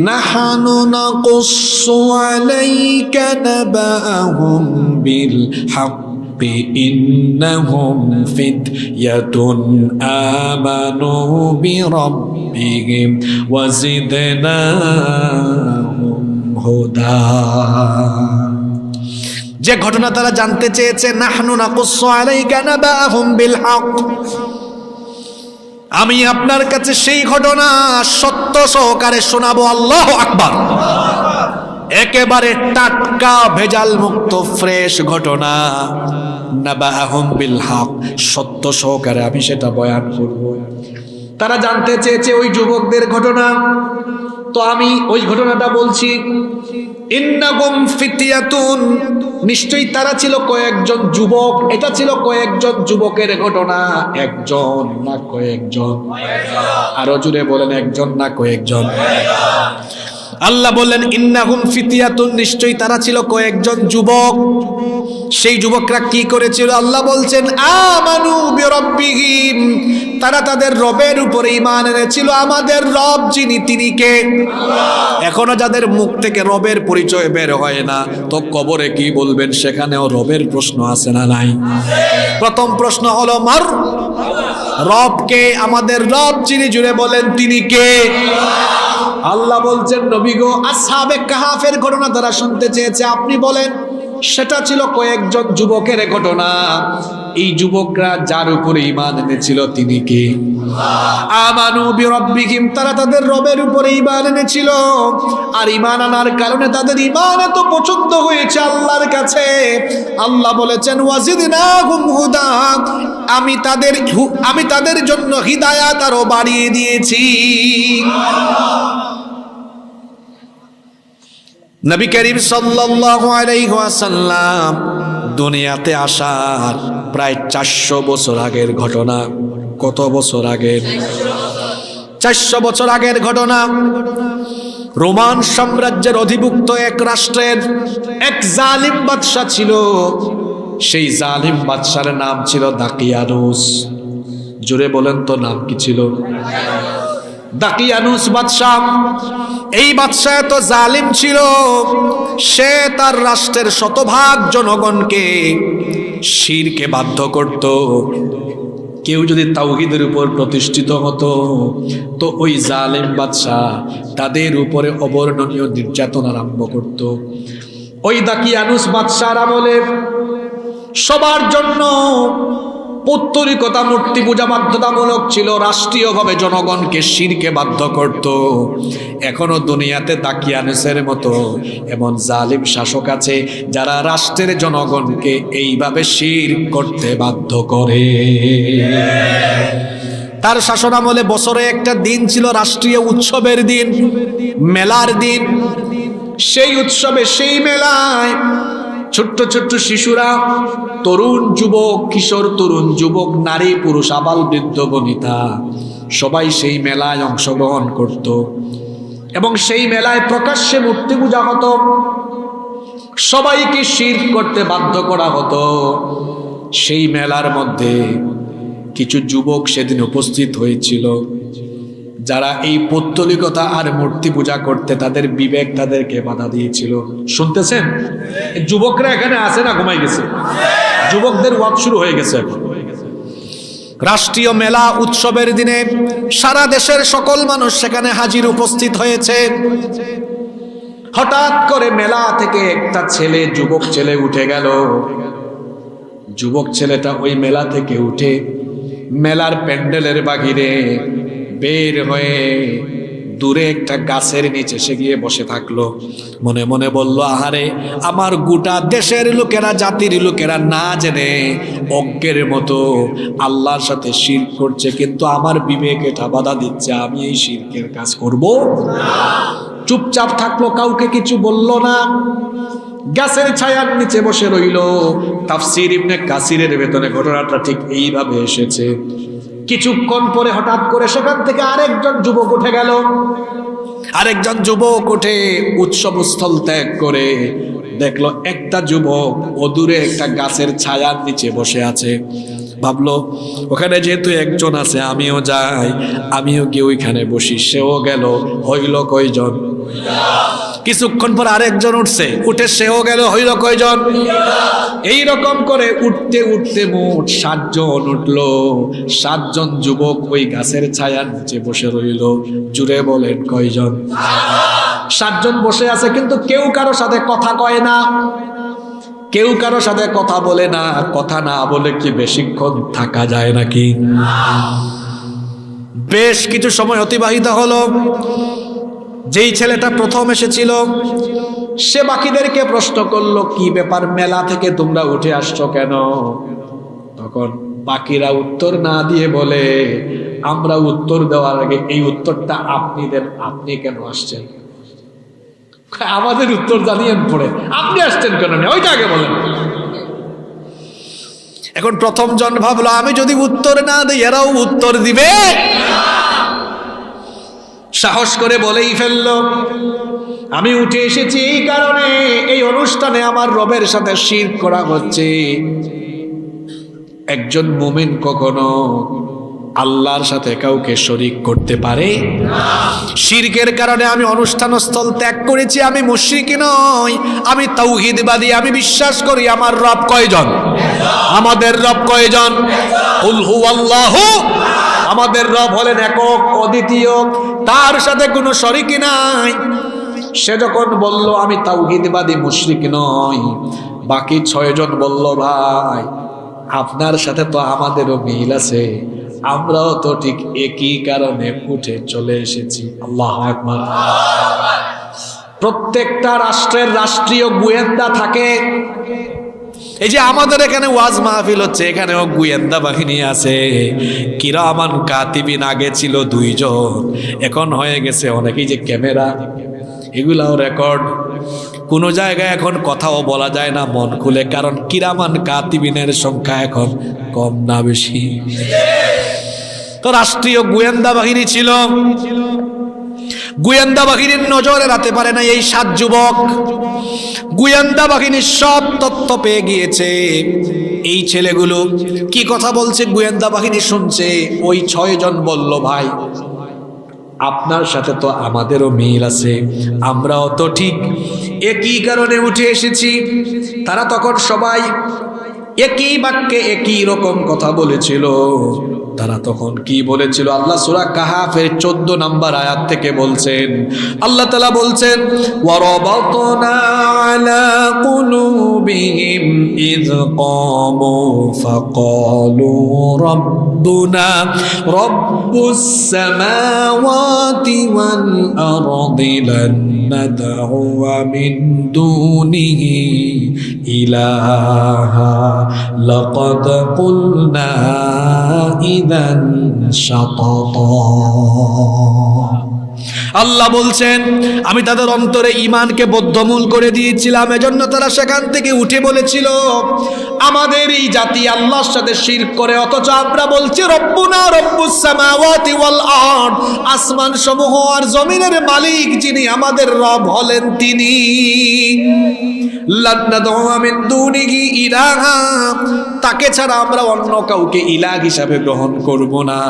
নাহানু নাকুসু আলাইকা নাবাহুম বিল হাক্কি ইন্নাহুম ফিতয়াতুন আমানু বিরাব্বিহিম ওয়া জিদনাহুম হুদা। যে ঘটনা তারা জানতে চেয়েছে, নাহনু নাকুসু আলাইকা নাবাহুম বিল হক, আমি আপনার কাছে সেই ঘটনা সত্য সহকারে শোনাবো। আল্লাহু আকবার। একেবারে টাটকা ভেজাল মুক্ত ফ্রেশ ঘটনা। নাবাহুম বিল হক, সত্য সহকারে আমি সেটা বয়ান করব। তারা জানতে চেয়েছে ওই যুবকদের ঘটনা, তো আমি ওই ঘটনাটা বলছি। ইন্নাকুম ফিতিয়াতুন, নিশ্চয়ই তারা ছিল কয়েকজন যুবক। এটা ছিল কয়েকজন যুবকের ঘটনা, একজন না কয়েকজন? আরো জোরে বলেন, একজন না কয়েকজন? আল্লাহ বললেন ইন্নাহুম ফিতিয়াতুন, নিশ্চয়ই তারা ছিল কয়েকজন যুবক। সেই যুবকরা কি করেছিল? আল্লাহ বলছেন আমানু বিরাব্বিহিম, তারা তাদের রবের উপরে ঈমান এনেছিল। আমাদের রব যিনি, তিনি কে? এখনো যাদের মুখ থেকে রবের পরিচয় বের হয় না, তো কবরে কি বলবেন? সেখানেও রবের প্রশ্ন আছে না নাই? প্রথম প্রশ্ন হলো মার রবকে, আমাদের রব যিনি, জুড়ে বলেন তিনি কে? আল্লাহ বলছেন নবী গো, আসহাবে কাহাফের ঘটনা তারা শুনতে চেয়েছে, আপনি বলেন। সেটা ছিল কয়েকজন যুবকের ঘটনা। এই যুবকরা যার উপরে ঈমান এনেছিল তিনি কে? আমানু বিরাব্বিহিম, তারা তাদের রবের উপরে ঈমান এনেছিল। আর ঈমান আনার কারণে তাদের ঈমান এত পছন্দ হয়েছে আল্লাহর কাছে, আল্লাহ বলেছেন ওয়াজিদনাহুম হুদা, আমি তাদের জন্য হিদায়াত আরো বাড়িয়ে দিয়েছি। নবী করিম সাল্লাল্লাহু আলাইহি ওয়াসাল্লাম দুনিয়াতে আসার প্রায় 400 বছর আগের ঘটনা। কত বছর আগের? 400 বছর আগের ঘটনা। রোমান সাম্রাজ্যের অধিভুক্ত এক রাষ্ট্রের এক জালিম বাদশা ছিল। সেই জালিম বাদশার নাম ছিল দাকিয়ানুস। জোরে বলেন তো, নাম কি ছিল? দাকিয়ানুস বাদশা। এই বাদশা এত জালিম ছিল, সে তার রাষ্ট্রের শতভাগ জনগণকে শিরকে বাধ্য করত। কেউ যদি তাওহীদের উপর প্রতিষ্ঠিত হতো, তো ওই জালিম বাদশা তাদের উপরে অবর্ণনীয় নির্যাতন আরম্ভ করত। ওই দাকিয়ানুস বাদশার আমলে সবার জন্য পৌত্তলিকতা, মূর্তি পূজা বাধ্যতামূলক ছিল। রাষ্ট্রীয়ভাবে জনগণকে শিরকে বাধ্য করত। এখনো দুনিয়াতে দাকিয়ানুসের মতো এমন জালিম শাসক আছে যারা রাষ্ট্রের জনগণকে এইভাবে শিরক করতে বাধ্য করে। তার শাসনামলে বছরে একটা দিন ছিল রাষ্ট্রীয় উৎসবের দিন, মেলার দিন। সেই উৎসবে, সেই মেলায় ছোট্ট ছোট্ট শিশুরা, তরুণ যুবক, কিশোর তরুণ যুবক, নারী পুরুষ, আবাল বৃদ্ধ বনিতা সবাই সেই মেলায় অংশগ্রহণ করত। এবং সেই মেলায় প্রকাশ্যে মূর্তি পূজা হতো, সবাইকে শিরক করতে বাধ্য করা হতো। সেই মেলার মধ্যে কিছু যুবক সেদিন উপস্থিত হয়েছিল, যারা এই পৌত্তলিকতা আর মূর্তি পূজা করতে তাদের বিবেক তাদেরকে বাধা দিয়েছিল। শুনতেছেন? যুবকরা এখানে আছে না ঘুমাই গেছে? যুবকদের ওয়াজ শুরু হয়ে গেছে এখন। রাষ্ট্রীয় মেলা উৎসবের দিনে সারা দেশের সকল মানুষ সেখানে হাজির, উপস্থিত হয়েছে। হঠাৎ করে মেলা থেকে একটা ছেলে, যুবক ছেলে উঠে গেল। যুবক ছেলেটা ওই মেলা থেকে উঠে মেলার প্যান্ডেলের বাহিরে বের হয়ে দূরে একটা গাছের নিচে সে গিয়ে বসে থাকলো। মনে মনে বলল, আহারে, আমার গোটা দেশের লোকেরা, জাতির লোকেরা না জেনে অজ্ঞের মতো আল্লাহর সাথে শিরক করছে, কিন্তু আমার বিবেক এটা বাধা দিচ্ছে, আমি এই শিরকের কাজ করব না। চুপচাপ থাকলো, কাউকে কিছু বলল না। গাছের ছায়ার নিচে বসে রইল। তাফসীর ইবনে কাসিরের ভেতরে ঘটনাটা ঠিক এইভাবে এসেছে। কিছুক্ষণ পরে হঠাৎ করে সেখান থেকে আরেকজন যুবক উঠে গেল। আরেকজন যুবক উঠে উৎসবস্থল ত্যাগ করে দেখলো একটা যুবক অদূরে একটা গাছের ছায়ার নিচে বসে আছে। ভাবলো, ওখানে যেহেতু একজন আছে, আমিও যাই, আমিও গিয়ে ওইখানে বসি। সেও গেল। হইল কয়জন? কিছুক্ষণ পর আরেকজন উঠছে, উঠে সেও গেল। হইল কয়জন? এইরকম করে উঠতে উঠতে মোট 7 জন উঠলো। 7 জন যুবক ওই গাছের ছায়ার নিচে বসে রইল। জুড়ে বলেন কয়জন? 7 জন বসে আছে, কিন্তু কেউ কারো সাথে কথা কয় না, কেউ কারো সাথে কথা বলে না। কথা না বলে কি বেশিক্ষণ থাকা যায় নাকি? বেশ কিছু সময় অতিবাহিত হলো। যেই ছেলেটা প্রথম এসেছিল সে বাকিদেরকে প্রশ্ন করলো, কি ব্যাপার, মেলা থেকে তোমরা উঠে আসছো কেন? তখন বাকিরা উত্তর না দিয়ে বলে, আমরা উত্তর দেওয়ার আগে এই উত্তরটা আপনি দেন, আপনি কেন আসছেন? আমাদের উত্তর জানিয়েন পড়ে, আপনি আসছেন কেন, ওইটা আগে বলেন। এখন প্রথম জন ভাবলো, আমি যদি উত্তর না দিই এরাও উত্তর দিবে, সাহস করে বলেই ফেললো, আমি উঠে এসেছি এই কারণে, এই অনুষ্ঠানে আমার রবের সাথে শিরক করা হচ্ছে। একজন মুমিন কখনো আল্লাহর সাথে কাউকে শরীক করতে পারে না। শিরকের কারণে আমি অনুষ্ঠানস্থল ত্যাগ করেছি, আমি মুশরিক নই, আমি তাওহীদবাদী, আমি বিশ্বাস করি আমার রব কয়জন? আমাদের রব কয়জন? কুল হুয়াল্লাহু, আমাদের রব হলেন একক অদ্বিতীয়, তার সাথে কোনো শরীক নাই। সে যখন বলল আমি তাওহীদবাদী, মুশরিক নই, বাকি 6 জন বলল, ভাই আপনার সাথে তো আমাদেরও মিল আছে, আমরাও তো ঠিক একই কারণে উঠে চলে এসেছি। আল্লাহু আকবার। প্রত্যেকটা রাষ্ট্রের রাষ্ট্রীয় গোয়েন্দা থাকে। এই যে আমাদের এখানে ওয়াজ মাহফিল হচ্ছে, এখানেও গোয়েন্দা বাহিনী আছে, কিরামান কাতিবিন। আগে ছিল 2 জন, এখন হয়ে গেছে অনেকেই যে ক্যামেরা, এগুলাও রেকর্ড। কোনো জায়গায় এখন কথাও বলা যায় না মন খুলে, কারণ কিরামান কাতিবিনের সংখ্যা এখন কম না বেশি। তো রাষ্ট্রীয় গোয়েন্দা বাহিনী ছিল, গোয়েন্দা বাহিনীর নজরে রাখতে পারে না এই 7 যুবক। গোয়েন্দা বাহিনীর সব তথ্য পেয়ে গিয়েছে। এই ছেলেগুলো কি কথা বলছে গোয়েন্দা বাহিনী শুনছে। ওই 6 জন বলল, ভাই আপনার সাথে তো আমাদেরও মিল আছে, আমরাও তো ঠিক একই কারণে উঠে এসেছি। তারা তখন সবাই একই বাক্যে একই রকম কথা বলেছিল। তারা তখন কি বলেছিল? আল্লাহ সূরা কাহাফের 14 নম্বর আয়াত থেকে বলছেন, আল্লাহ তাআলা বলছেন, ওয়ারাবাতনা আলা কুলুবিহিম ইয কামু ফাকালু রাব্বুনা রাব্বুস সামাওয়াতি ওয়াল আরদি লান নাদউ মিন দুনিহি ইলাহা লাকাদ কুলনা ইদান শাতাতা। আল্লাহ বলছেন, আমি তাদের অন্তরে ঈমানকে বদ্ধমূল করে দিয়েছিলাম, এজন্য তারা সেখান থেকে উঠে বলেছিল, আমাদের এই জাতি আল্লাহর সাথে শিরক করে, অথচ আমরা বলছি রব্বুনা রব্বুস সামাওয়াতি ওয়াল আরদ, আসমান সমূহ আর জমিনের মালিক যিনি আমাদের রব হলেন তিনি। লান নাদউ মিন দুনিহি ইলাহা, তাকে ছাড়া আমরা অন্য কাউকে ইলাহ হিসাবে গ্রহণ করব না।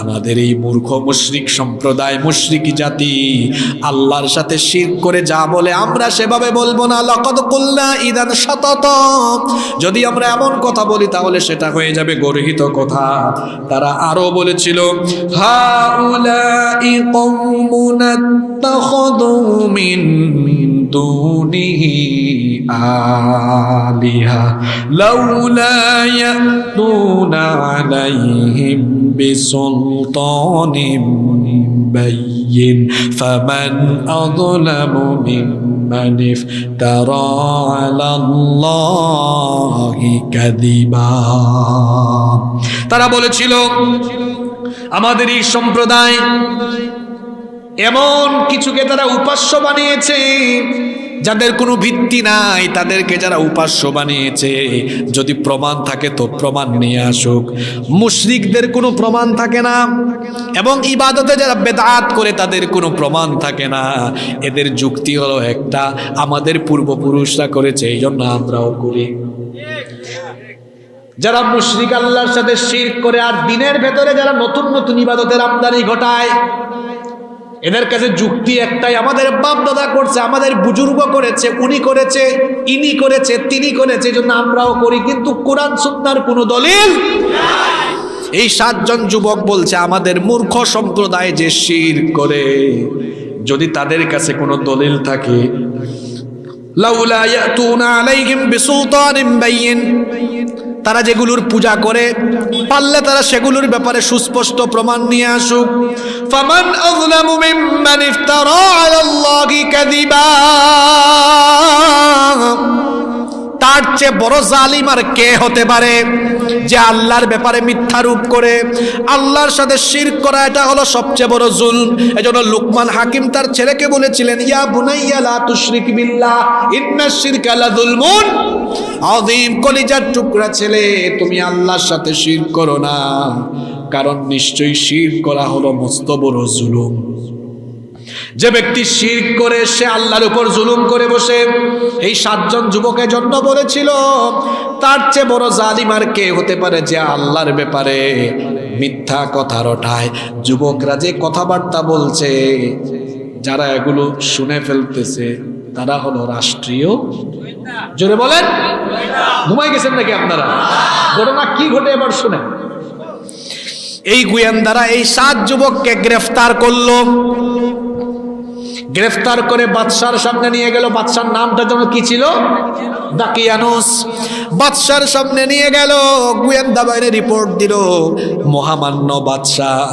আমাদের এই মূর্খ মুশরিক সম্প্রদায়, মুশরিক জাতি আল্লাহর সাথে শিরক করে যা বলে আমরা সেভাবে বলবো না। লাকাদ কুলনা ইদান শাতাতা, যদি আমরা এমন কথা বলি তাহলে সেটা হয়ে যাবে গর্হিত কথা। তারা আরো বলেছিল, হাউলাই কওমুন ইত্তাখাযু মিন দুনিহি আলিহা লাউলা ইয়াতুনা আলাইহিম বিসুলতানিন বাইয়িন ফামান আযলামু মিম্মান ইফতারা আলাল্লাহি কাযিবা। তারা বলেছিল, আমাদের এই সম্প্রদায় এমন কিছুকে তারা উপাস্য বানিয়েছে যাদের কোনো ভিত্তি নাই, তাদেরকে যারা উপাস্য বানিয়েছে, যদি প্রমাণ থাকে তো প্রমাণ নিয়ে আসুক। মুশরিকদের কোনো প্রমাণ থাকে না, এবং ইবাদতে যারা বেদাত করে তাদের কোনো প্রমাণ থাকে না। এদের যুক্তি হলো একটা, আমাদের পূর্বপুরুষরা করেছে এই জন্য আমরাও করি। যারা মুশরিক আল্লাহর সাথে শিরক করে আর দিনের ভেতরে যারা নতুন নতুন ইবাদতের আমদানি ঘটায়, এদের কাছে যুক্তি একটাই, আমাদের বাপ দাদা করছে, আমাদের বুজুর্গ করেছে, উনি করেছে, ইনি করেছে, তিনি করেছে, এই জন্য আমরাও করি, কিন্তু কোরআন সুন্নাহর কোনো দলিল নাই। এই 7 জন যুবক বলছে, আমাদের মূর্খ সম্প্রদায় যে শিরক করে, যদি তাদের কাছে কোনো দলিল থাকে, লাউলা ইয়াতুনা আলাইহিম বিসুলতানিন বাইয়িন, তারা যেগুলোর পূজা করে, পারলে তারা সেগুলোর ব্যাপারে সুস্পষ্ট প্রমাণ নিয়ে আসুক। ফামান আযলামু মিম্মান ইফতারা আলাল্লাহি কাযিবা, তার চেয়ে বড় জালিম আর কে হতে পারে যে আল্লাহর ব্যাপারে মিথ্যারোপ করে, আল্লাহর সাথে শিরক করা, এটা হলো সবচেয়ে বড় জুলম। এজন্য লুকমান হাকিম তার ছেলেকে বলেছিলেন, ইয়া বুনাইয়া লা তুশরিক বিল্লাহ ইন্নাশ শিরকা লাযুলমুন আযীম। কলিজার টুকরা ছেলে, তুমি আল্লাহর সাথে শিরক করো না, কারণ নিশ্চয়ই শিরক করা হলো মস্ত বড় জুলুম। যে ব্যক্তি শিরক করে সে আল্লাহর উপর জুলুম করে বসে। এই 7 জন যুবকের জন্য বলেছিল, তার চেয়ে বড় জালিম আর কে হতে পারে যে আল্লাহর ব্যাপারে মিথ্যা কথা রটায়। যুবকরা যে কথাবার্তা বলছে, যারা এগুলো শুনে ফেলতেছে তারা হলো রাষ্ট্রীয়, জোরে বলেন, ঘুমাই গেছেন নাকি আপনারা? ঘটনা কি ঘটে এবার শুনেন। এই গোয়েন্দারা এই 7 যুবককে গ্রেফতার করলো। গ্রেফতার করে বাদশার সামনে নিয়ে গেল। বাদশার নামটা যেন কি ছিল? দাকিয়ানুস। বাদশার সামনে নিয়ে গেল। গোয়েন্দা বাহিনী রিপোর্ট দিল, মহামান্য বাদশাহ,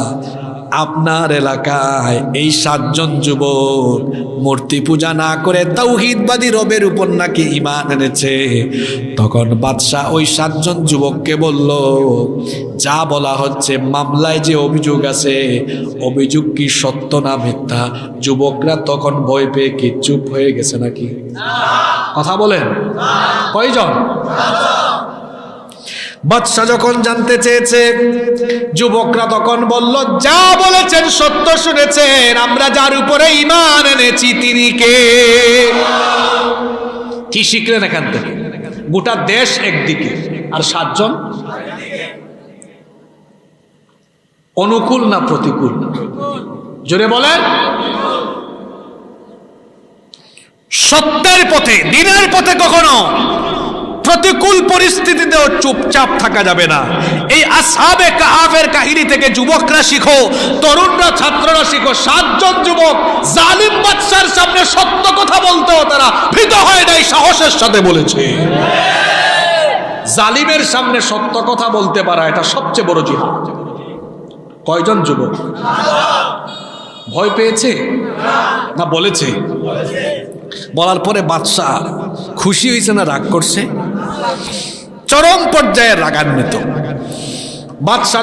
আপনার এলাকায় এই 7 জন যুবক মূর্তি পূজা না করে তাওহীদবাদী রবের উপর নাকি ঈমান এনেছে। তখন বাদশাহ ওই 7 জন যুবককে বলল, যা বলা হচ্ছে, মামলায় যে অভিযোগ আছে, অভিযোগ কি সত্য না মিথ্যা? যুবকরা তখন ভয় পেয়ে কি চুপ হয়ে গেছে নাকি? কথা বলেন, কয়জন? বাদশা যখন জানতে চেয়েছে, যুবকরা তখন বলল, যা বলেছেন সত্য শুনেছেন, আমরা যার উপরে ঈমান এনেছি তিনি কে? কি শিখলেন এখান থেকে? গোটা দেশ একদিকে আর 7 জন অনুকূল না প্রতিকূল? জোরে বলেন। সত্যের পথে, দিনের পথে কখনো প্রতিকূল পরিস্থিতিতেও চুপচাপ থাকা যাবে না। এই আসহাবে কাহাফের কাহিনী থেকে যুবকরা শিখো, তরুণরা, ছাত্ররা শিখো। 7 জন যুবক জালিম বাদশার সামনে সত্য কথা বলতেও তারা ভীত হয় নাই, সাহসের সাথে বলেছে। জালিমের সামনে সত্য কথা বলতে পারা, এটা সবচেয়ে বড় জিহাদ। কয়জন যুবক ভয় পেয়েছে না বলেছে? বলার পরে বাদশা খুশি হয়েছে না রাগ করছে? চরম পর্যায়ে রাগান্বিত। বাদশা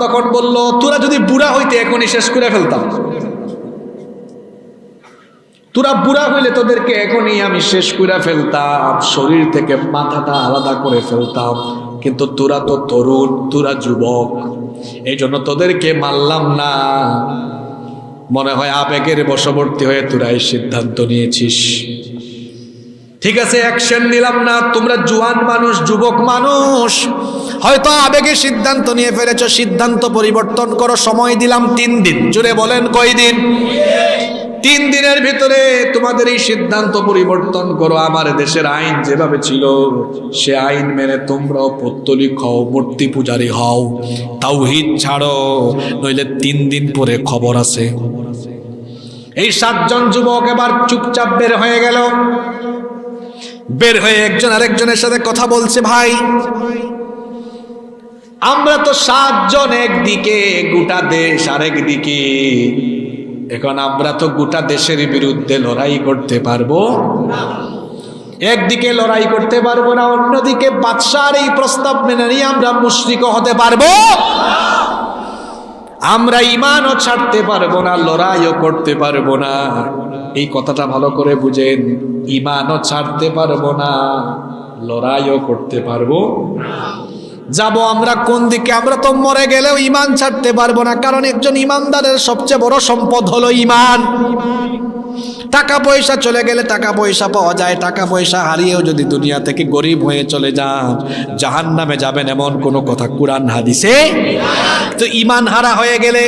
তখন বলল, তোরা যদি বুড়া হইতে এখনই শেষ করে ফেলতাম। তোরা বুড়া হইলে তোদেরকে এখনই আমি শেষ করে ফেলতাম, শরীর থেকে মাথাটা আলাদা করে ফেলতাম। কিন্তু তোরা তো তরুণ, তোরা যুবক, এই জন্য তোদেরকে মারলাম না। মনে হয় আবেগের বশবর্তী হয়ে তোরা এই সিদ্ধান্ত নিয়েছিস। ঠিক আছে, অ্যাকশন নিলাম না। তোমরা জোয়ান মানুষ, যুবক মানুষ, হয়তো আবেগে সিদ্ধান্ত নিয়ে ফেলেছ। সিদ্ধান্ত পরিবর্তন করো, সময় দিলাম 3 দিন। জুড়ে বলেন, কয়দিন? 3 দিনের ভিতরে তোমাদের এই সিদ্ধান্ত পরিবর্তন করো। আমার দেশের আইন যেভাবে ছিল সে আইন মেনে তোমরাও পৌত্তলিক হও, মূর্তি পূজারী হও, তাওহীদ ছাড়ো, নইলে 3 দিন পরে খবর আছে। এই 7 জন যুবক এবার চুপচাপ বের হয়ে গেল। বের হয়ে একজন আরেকজনের সাথে কথা বলছে, ভাই আমরা তো 7 জন একদিকে, গোটা দেশ আরেকদিকে। এখন আমরা তো গোটা দেশের বিরুদ্ধে লড়াই করতে পারবো না। একদিকে লড়াই করতে পারবো না, অন্যদিকে বাদশার এই প্রস্তাব মেনে নিয়ে আমরা মুশরিক হতে পারবো না। আমরা ঈমানও ছাড়তে পারবো না, লড়াইও করতে পারবো না। এই কথাটা ভালো করে বুঝেন, ঈমানও ছাড়তে পারবো না, লড়াইও করতে পারবো না। যাব আমরা কোন দিকে? আমরা তো মরে গেলেও ঈমান ছাড়তে পারবো না, কারণ একজন ঈমানদারের সবচেয়ে বড় সম্পদ হলো ঈমান। টাকা পয়সা চলে গেলে টাকা পয়সা পাওয়া যায়, টাকা পয়সা হারিয়েও যদি দুনিয়া থেকে গরিব হয়ে চলে যান, জাহান্নামে যাবেন এমন কোনো কথা কুরআন হাদিসে। তো ঈমান হারা হয়ে গেলে,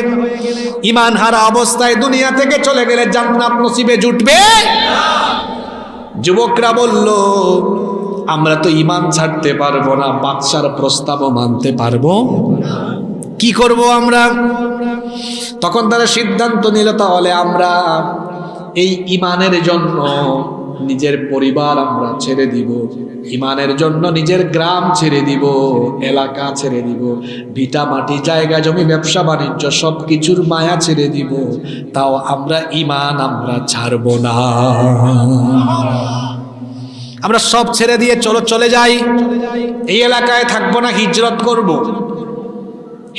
ঈমান হারা অবস্থায় দুনিয়া থেকে চলে গেলে জান্নাত নসিবে জুটবে? যুবকরা বলল, আমরা তো ঈমান ছাড়তে পারবো না, বাদশার প্রস্তাবও মানতে পারবো না, কি করব আমরা? তখন তারা সিদ্ধান্ত নিল, তাহলে আমরা এই ঈমানের জন্য নিজের পরিবার আমরা ছেড়ে দিব, ইমানের জন্য নিজের গ্রাম ছেড়ে দিব, এলাকা ছেড়ে দিব, ভিটা মাটি জায়গা জমি ব্যবসা বাণিজ্য সবকিছুর মায়া ছেড়ে দিব, তাও আমরা ইমান আমরা ছাড়ব না। আমরা সব ছেড়ে দিয়ে চলে যাই, এই এলাকায় থাকবো না, হিজরত করব।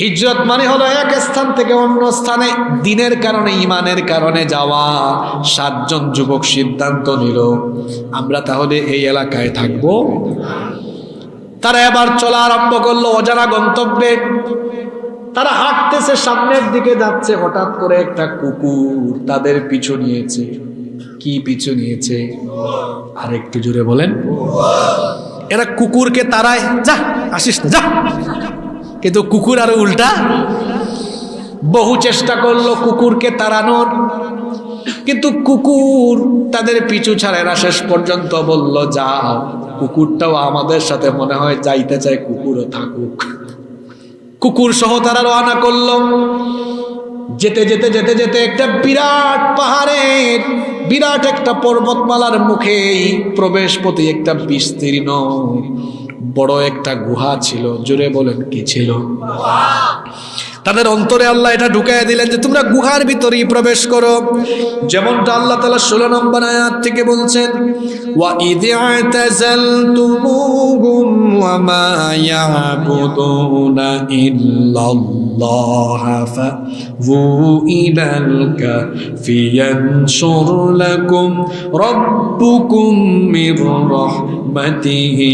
হিজরত মানে হলো এক স্থান থেকে অন্য স্থানে দ্বীনের কারণে ইমানের কারণে যাওয়া। 7 জন যুবক সিদ্ধান্ত নিল আমরা তাহলে এই এলাকায় থাকবো। তারা এবার চলা আরম্ভ করলো অজানা গন্তব্যে। তারা হাঁটতেছে, সামনের দিকে যাচ্ছে, হঠাৎ করে একটা কুকুর তাদের পিছু নিয়েছে। কি পিছু নিয়েছে? আর একটু জোরে বলেন। এরা কুকুরকে তারায়, যা আসিস না যা, কিন্তু কুকুর আরো উল্টা। বহু চেষ্টা করলো কুকুরকে তাড়ানোর, কিন্তু কুকুর তাদের পিছু ছাড়ে না। শেষ পর্যন্ত বলল যাও, কুকুরটাও আমাদের সাথে মনে হয় যাইতে চায়, কুকুরও থাকুক। কুকুর সহ তারা রওনা করলো। যেতে যেতে যেতে যেতে একটা বিরাট পাহাড়ের বিরাট একটা পর্বতমালার মুখেই প্রবেশ পথে একটা বিস্তীর্ণ বড় একটা গুহা ছিল। জোরে বলেন কি ছিল? তাদের অন্তরে আল্লাহ এটা ঢুকাইয়া দিলেন যে তোমরা গুহার ভিতরেই প্রবেশ করো। যেমনটা আল্লাহ তাআলা 16 নম্বর আয়াত থেকে বলছেন, ওয়া ইয আ'তাযালতুমুহুম ওয়া মা ইয়াবুদুনা ইল্লাল্লাহ ফাযু ইলাল কাফি ইয়ানশুর লাকুম রাব্বুকুম মির রাহমাতিহি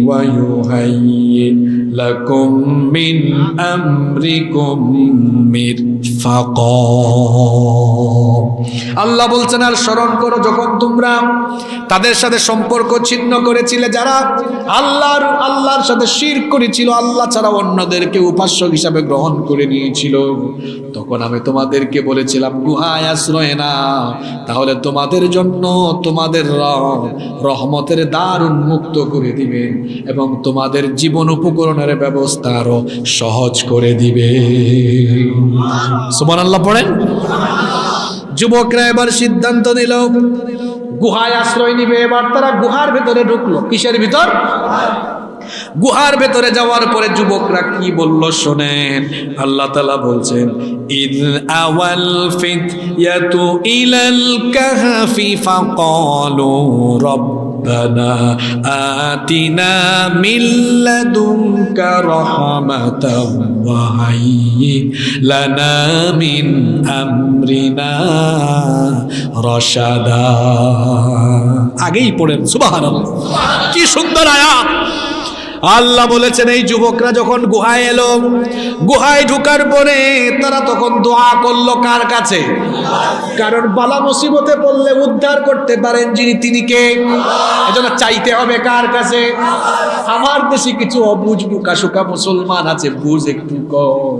ওয়া ইউহায়্যি লাকুম মিন আমরিকুম মিরফাকা। আল্লাহ বলছেন আর স্মরণ করো যখন তোমরা তাদের সাথে সম্পর্ক ছিন্ন করেছিলে, যারা আল্লাহর সাথে শিরক করেছিল, আল্লাহ ছাড়া অন্যদেরকে উপাস্য হিসাবে গ্রহণ করে নিয়েছিল, তখন আমি তোমাদেরকে বলেছিলাম গুহায় আশ্রয় নাও, তাহলে তোমাদের জন্য তোমাদের রহমতের দ্বার উন্মুক্ত করে দিবেন এবং তোমাদের জীবন উপকরণের ব্যবস্থা আরো সহজ করে দিবে। সুবহানাল্লাহ পড়েন। যুবকরা এবার সিদ্ধান্ত নিল গুহায় আশ্রয় নিবে। এবার তারা গুহার ভেতরে ঢুকলো। কিসের ভিতর? গুহার ভেতরে যাওয়ার পরে যুবকরা কি বলল শোনেন। আল্লাহ তাআলা বলছেন, ইয আওয়াল ফিতয়াতু ইলাল কাহফি ফাকালু রব্বানা আতিনা মিন লাদুনকা রাহমাতাও ওয়া হায়্যি লানা মিন আমরিনা রাশাদা। আগেই পড়েন সুবহানাল্লাহ। কি সুন্দর আয়াত। আল্লাহ বলেছেন এই যুবকরা যখন গুহায় এলো, গুহায় ঢোকার পরে তারা তখন দোয়া করলো কার কাছে? কারণ বালা মুসিবতে পড়লে উদ্ধার করতে পারেন যিনি, তিনি কে? এজন্য চাইতে হবে কার কাছে? আমার দেশে কিছু অবুঝ বুকাশুকা মুসলমান আছে, বুঝ একটু কম,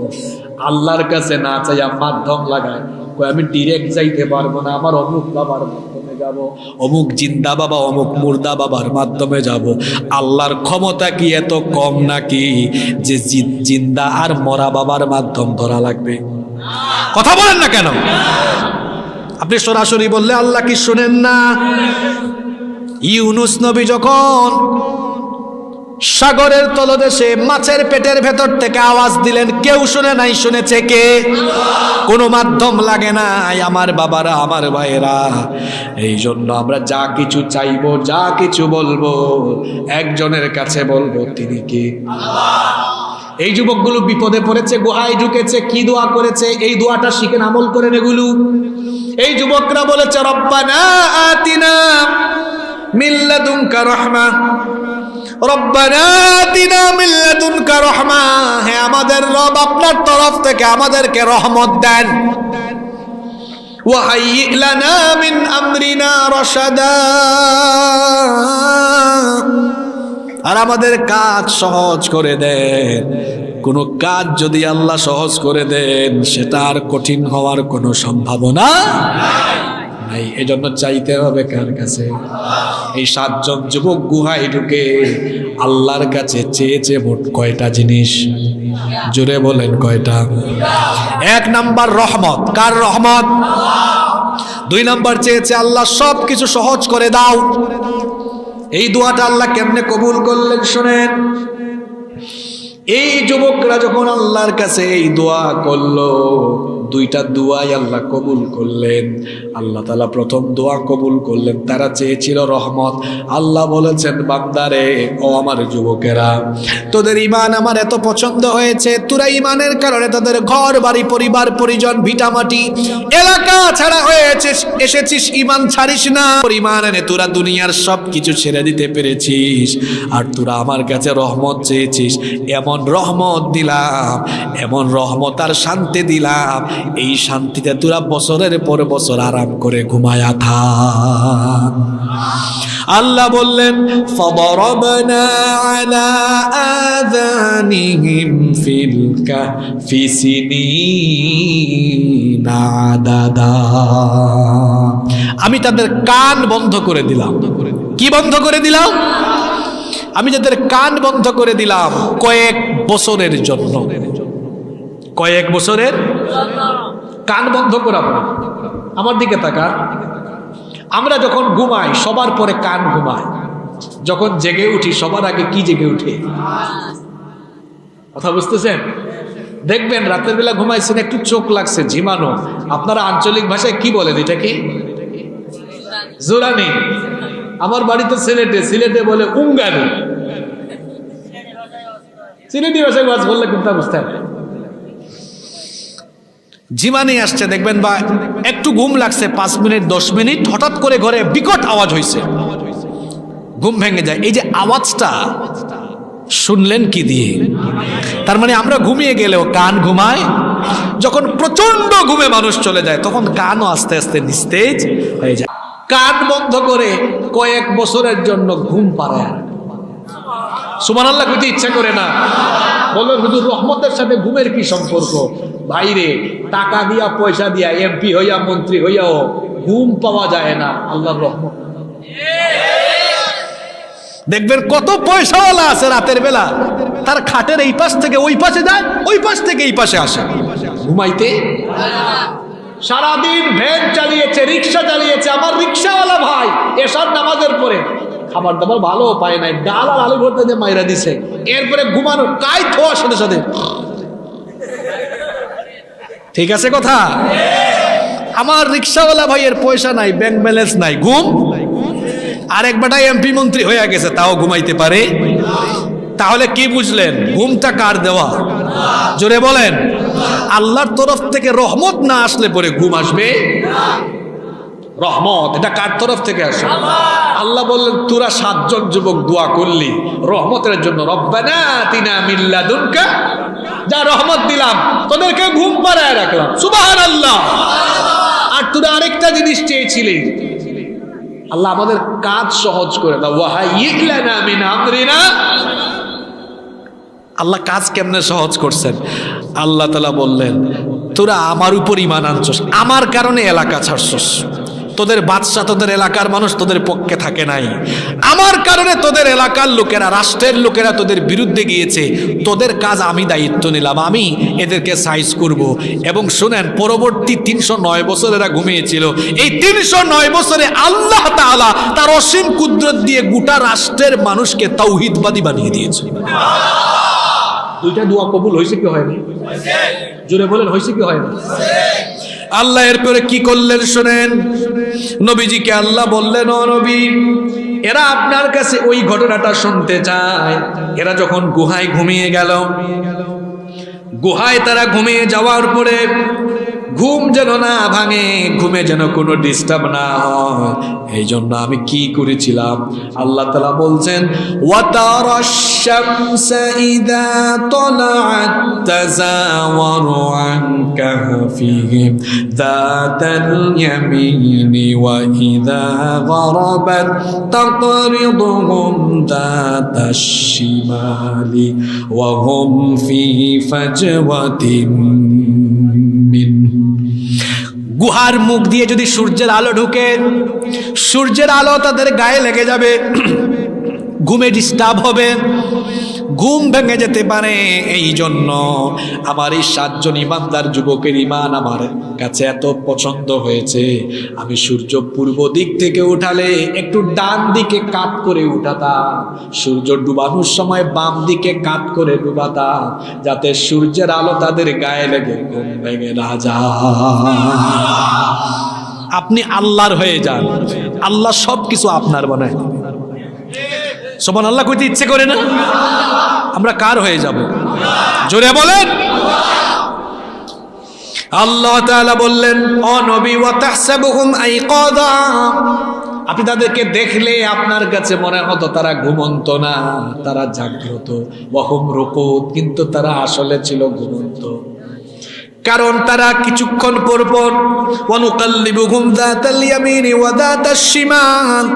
আল্লাহর কাছে না চাইয়া মাধ্যম লাগায়, আমি ডিরেক্ট যাইতে পারবো না, আমার অমুক বাবার মাধ্যমে যাব, অমুক জিন্দা বাবা অমুক মুর্দা বাবার মাধ্যমে যাব। আল্লাহর ক্ষমতা কি এত কম নাকি যে জিন্দা আর মরা বাবার মাধ্যম ধরা লাগবে? কথা বলেন না কেন? আপনি সরাসরি বললে আল্লাহ কি শুনেন না? ইউনুস নবী যখন সাগরের তলদেশে মাছের পেটের ভেতর থেকে আওয়াজ দিলেন, কেউ শুনে নাই, শুনেছে কে? কোনো মাধ্যম লাগে নাই। আমার বাবারা, আমার ভাইয়েরা, এই জন্য আমরা যা কিছু চাইবো, যা কিছু বলবো, একজনের কাছে বলবো, তিনি কে? এই যুবকগুলো বিপদে পড়েছে, গুহায় ঢুকেছে, কি দোয়া করেছে এই দোয়াটা শিখেন, আমল করেন এগুলো। এই যুবকরা বলেছে রব্বানা আতিনা মিন লাদুনকা রাহমা, রব্বানা আতিনা মিন লাদুনকা রাহমা, হে আমাদের রব আপনার তরফ থেকে আমাদেরকে রহমত দেন। ওয়া হায়্যি লানা মিন আমরিনা রাশাদা, আর আমাদের কাজ সহজ করে দেন। কোনো কাজ যদি আল্লাহ সহজ করে দেন সেটা আর কঠিন হওয়ার কোনো সম্ভাবনা নাই। এজন্য চাইতে হবে কার কাছে? এই 7 জন যুবক গুহায় ঢুকে আল্লাহর কাছে চেয়েছে মোট কয়টা জিনিস? জোরে বলেন কয়টা? 1 নাম্বার রহমত। কার রহমত? 2 নাম্বার চেয়েছে আল্লাহ সব কিছু সহজ করে দাও। এই দোয়াটা আল্লাহ কেমনে কবুল করলেন শুনেন। এই যুবকরা যখন আল্লাহর কাছে এই দোয়া করলো, 2টা দোয়াই আল্লাহ কবুল করলেন। আল্লাহ তাআলা প্রথম দোয়া কবুল করলেন, তারা চেয়েছিল রহমত। আল্লাহ বলেছেন, বান্দারে, ও আমার যুবকেরা, তোদের ঈমান আমার এত পছন্দ হয়েছে, তোরা ঈমানের কারণে তাদের ঘর বাড়ি পরিবার পরিজন ভিটামাটি এলাকা ছাড়া হয়েছে এসেছিস, ঈমান ছাড়িস না। ঈমান এনে তোরা দুনিয়ার সব কিছু ছেড়ে দিতে পেরেছিস, আর তোরা আমার কাছে রহমত চেয়েছিস। এমন রহমত দিলাম, এমন রহমত আর শান্তি দিলাম, এই শান্তিতে তোরা বছরের পর বছর আরাম করে ঘুমায়া থাক। আল্লাহ বললেন, ফাদরাবনা আলা আযানিহিম ফিল কাহফি সিনিনা আদাদা। আমি তাদের কান বন্ধ করে দিলাম। কি বন্ধ করে দিলাম? আমি তাদের কান বন্ধ করে দিলাম কয়েক বছরের জন্য। কয়েক বছরের কান বন্ধ করা। আমার দিকে তাকা। আমরা যখন ঘুমাই সবার পরে কান ঘুমায়, যখন জেগে উঠি সবার আগে কি জেগে উঠে? কথা বুঝতেছেন? দেখবেন রাতের বেলা ঘুমাইছেন, একটু চোখ লাগছে, ঝিমানো। আপনারা আঞ্চলিক ভাষায় কি বলেন এটাকে? জোরানি। আমার বাড়িতে সিলেটে বলে উঙ্গানি। সিলেটি ভাষায় ওয়াজ বললে কোনটা বুঝতে হবে? ঝিমানি আসছে দেখবেন, বা একটু ঘুম লাগছে 5 মিনিট 10 মিনিট, হঠাৎ করে ঘরে বিকট আওয়াজ হয়েছে, ঘুম ভেঙে যায়। এই যে আওয়াজটা শুনলেন কি দিয়ে? তার মানে আমরা ঘুমিয়ে গেলেও কান ঘুমায়। যখন প্রচন্ড ঘুমে মানুষ চলে যায় তখন কানও আস্তে আস্তে নিস্তেজ হয়ে যায়। কান বন্ধ করে কয়েক বছরের জন্য ঘুম পাড়ায়। সুবহানাল্লাহ কইতে ইচ্ছা করে না। বলবেন, হুজুর রহমতের সাথে ঘুমের কি সম্পর্ক? ভাইরে, টাকা দিয়া পয়সা দিয়া এমপি হইয়া মন্ত্রী হইয়াও ঘুম পাওয়া যায় না, আল্লাহর রহমত। দেখবেন কত পয়সাওয়ালা আছে, রাতের বেলা তার খাটের এই পাশ থেকে ওই পাশে যায়, ওই পাশ থেকে এই পাশে আসে ঘুমাইতে। সারাদিন ভ্যান চালিয়েছে, রিক্সা চালিয়েছে। আমার রিক্সাওয়ালা ভাই এশার নামাজের পরে খাবার দাবার ভালো পায় নাই, ডাল আর আলু ভর্তা দিয়ে মাইরা দিছে। এরপরে ঘুমানো কাই থোয়ার সাথে সাথে। ঠিক আছে কথা? আমার রিক্সাওয়ালা ভাইয়ের পয়সা নাই, ব্যাংক ব্যালেন্স নাই, ঘুম। আর এক বেটা এমপি মন্ত্রী হয়ে গেছে, তাও ঘুমাইতে পারে। তাহলে কি বুঝলেন? ঘুমটা কার দেওয়া? জোরে বলেন। আল্লাহর তরফ থেকে রহমত না আসলে পরে ঘুম আসবে? রহমত এটা কার তরফ থেকে আসে? আল্লাহ বললেন, তোরা 7 জন যুবক দোয়া করলি রহমতের জন্য, রব্বানা আতিনা মিন লাদুনকা, যা রহমত দিলাম তোদেরকে ঘুম পাড়ায় রাখলাম। সুবহানাল্লাহ। আর তোরা আরেকটা জিনিস চেয়েছিলি, আল্লাহ আমাদের কাজ সহজ করে দাও। ওয়াহাইয়্ লানা মিন আমরিনা। আল্লাহ কাজ কেমনে সহজ করছেন? আল্লাহ তাআলা বললেন, তোরা আমার উপর ঈমান আনছস, আমার কারণে এলাকা ছাড়ছস। তোদের বাদশা, তোদের এলাকার মানুষ তোদের পক্ষে থাকে নাই। আমার কারণে তোদের এলাকার লোকেরা, রাষ্ট্রের লোকেরা তোদের বিরুদ্ধে গিয়েছে। তোদের কাজ আমি দায়িত্ব নিলাম, আমি এদেরকে সাইজ করব। এবং শুনেন, পরবর্তী 309 বছর এরা ঘুমিয়েছিল। এই 309 বছরে আল্লাহ তাআলা তার অসীম কুদরত দিয়ে গোটা রাষ্ট্রের মানুষকে তাওহীদবাদী বানিয়ে দিয়েছে। 2টা দোয়া কবুল হয়েছে কি হয়নি? জোরে বলেন, হয়েছে কি হয়নি? আল্লাহ এরপরে কি করলেন শুনেন। নবীজিকে আল্লাহ বললেন, ও নবী, এরা আপনার কাছে ওই ঘটনাটা শুনতে চায়। এরা যখন গুহায় ঘুমিয়ে গেল, গুহায় তারা ঘুমিয়ে যাওয়ার পরে ঘুম যেন না ভাঙে, ঘুমে যেন কোনো ডিস্টার্ব না হয়, এই জন্য আমি কি করেছিলাম? আল্লাহ তাআলা বলছেন, ওয়াতারাশ শামসা ইযা তালাআত তাযাওয়ারু আন কাহফিহিম যাতাল ইয়ামিনি ওয়া ইযা গরাবাত তাকরিদুহুম যাতাশ শিমালি ওয়া হুম ফি ফাজওয়াতিন মিন। গুহার মুখ দিয়ে যদি সূর্যের আলো ঢুকে, সূর্যের আলো তাদের গায়ে লেগে যাবে, ঘুমে ডিস্টার্ব হবে। ঘুম ভেঙে যেতে পারে। এই জন্য আমার এই 7 জন ইমানদার যুবকের ইমান আমার কাছে এত পছন্দ হয়েছে, আমি সূর্য পূর্ব দিক থেকে উঠালে একটু ডান দিকে কাত করে উঠাতাম, সূর্য ডুবানোর সময় বাম দিকে কাত করে ডুবাতাম, যাতে সূর্যের আলো তাদের গায়ে লেগে ঘুম ভেঙে না যায়। আপনি আল্লাহর হয়ে যান, আল্লাহ সবকিছু আপনার বানায়। সুবহানাল্লাহ কইতে ইচ্ছে করে না? আমরা কার হয়ে যাব? জোরে বলেন। আল্লাহ তাআলা বললেন, ও নবী, ওয়া তাহসাবুহুম আইকাযা, আপনি তাদেরকে দেখলে আপনার কাছে মনে হতো তারা ঘুমন্ত না, তারা জাগ্রত। ওয়া হুম রুকুদ, কিন্তু তারা আসলে ছিল ঘুমন্ত। কারণ তারা কিছুক্ষণ পর পর ওয়া নুকাল্লিবুহুম যাতাল ইয়ামিনি ওয়া যাতাশ শিমাল,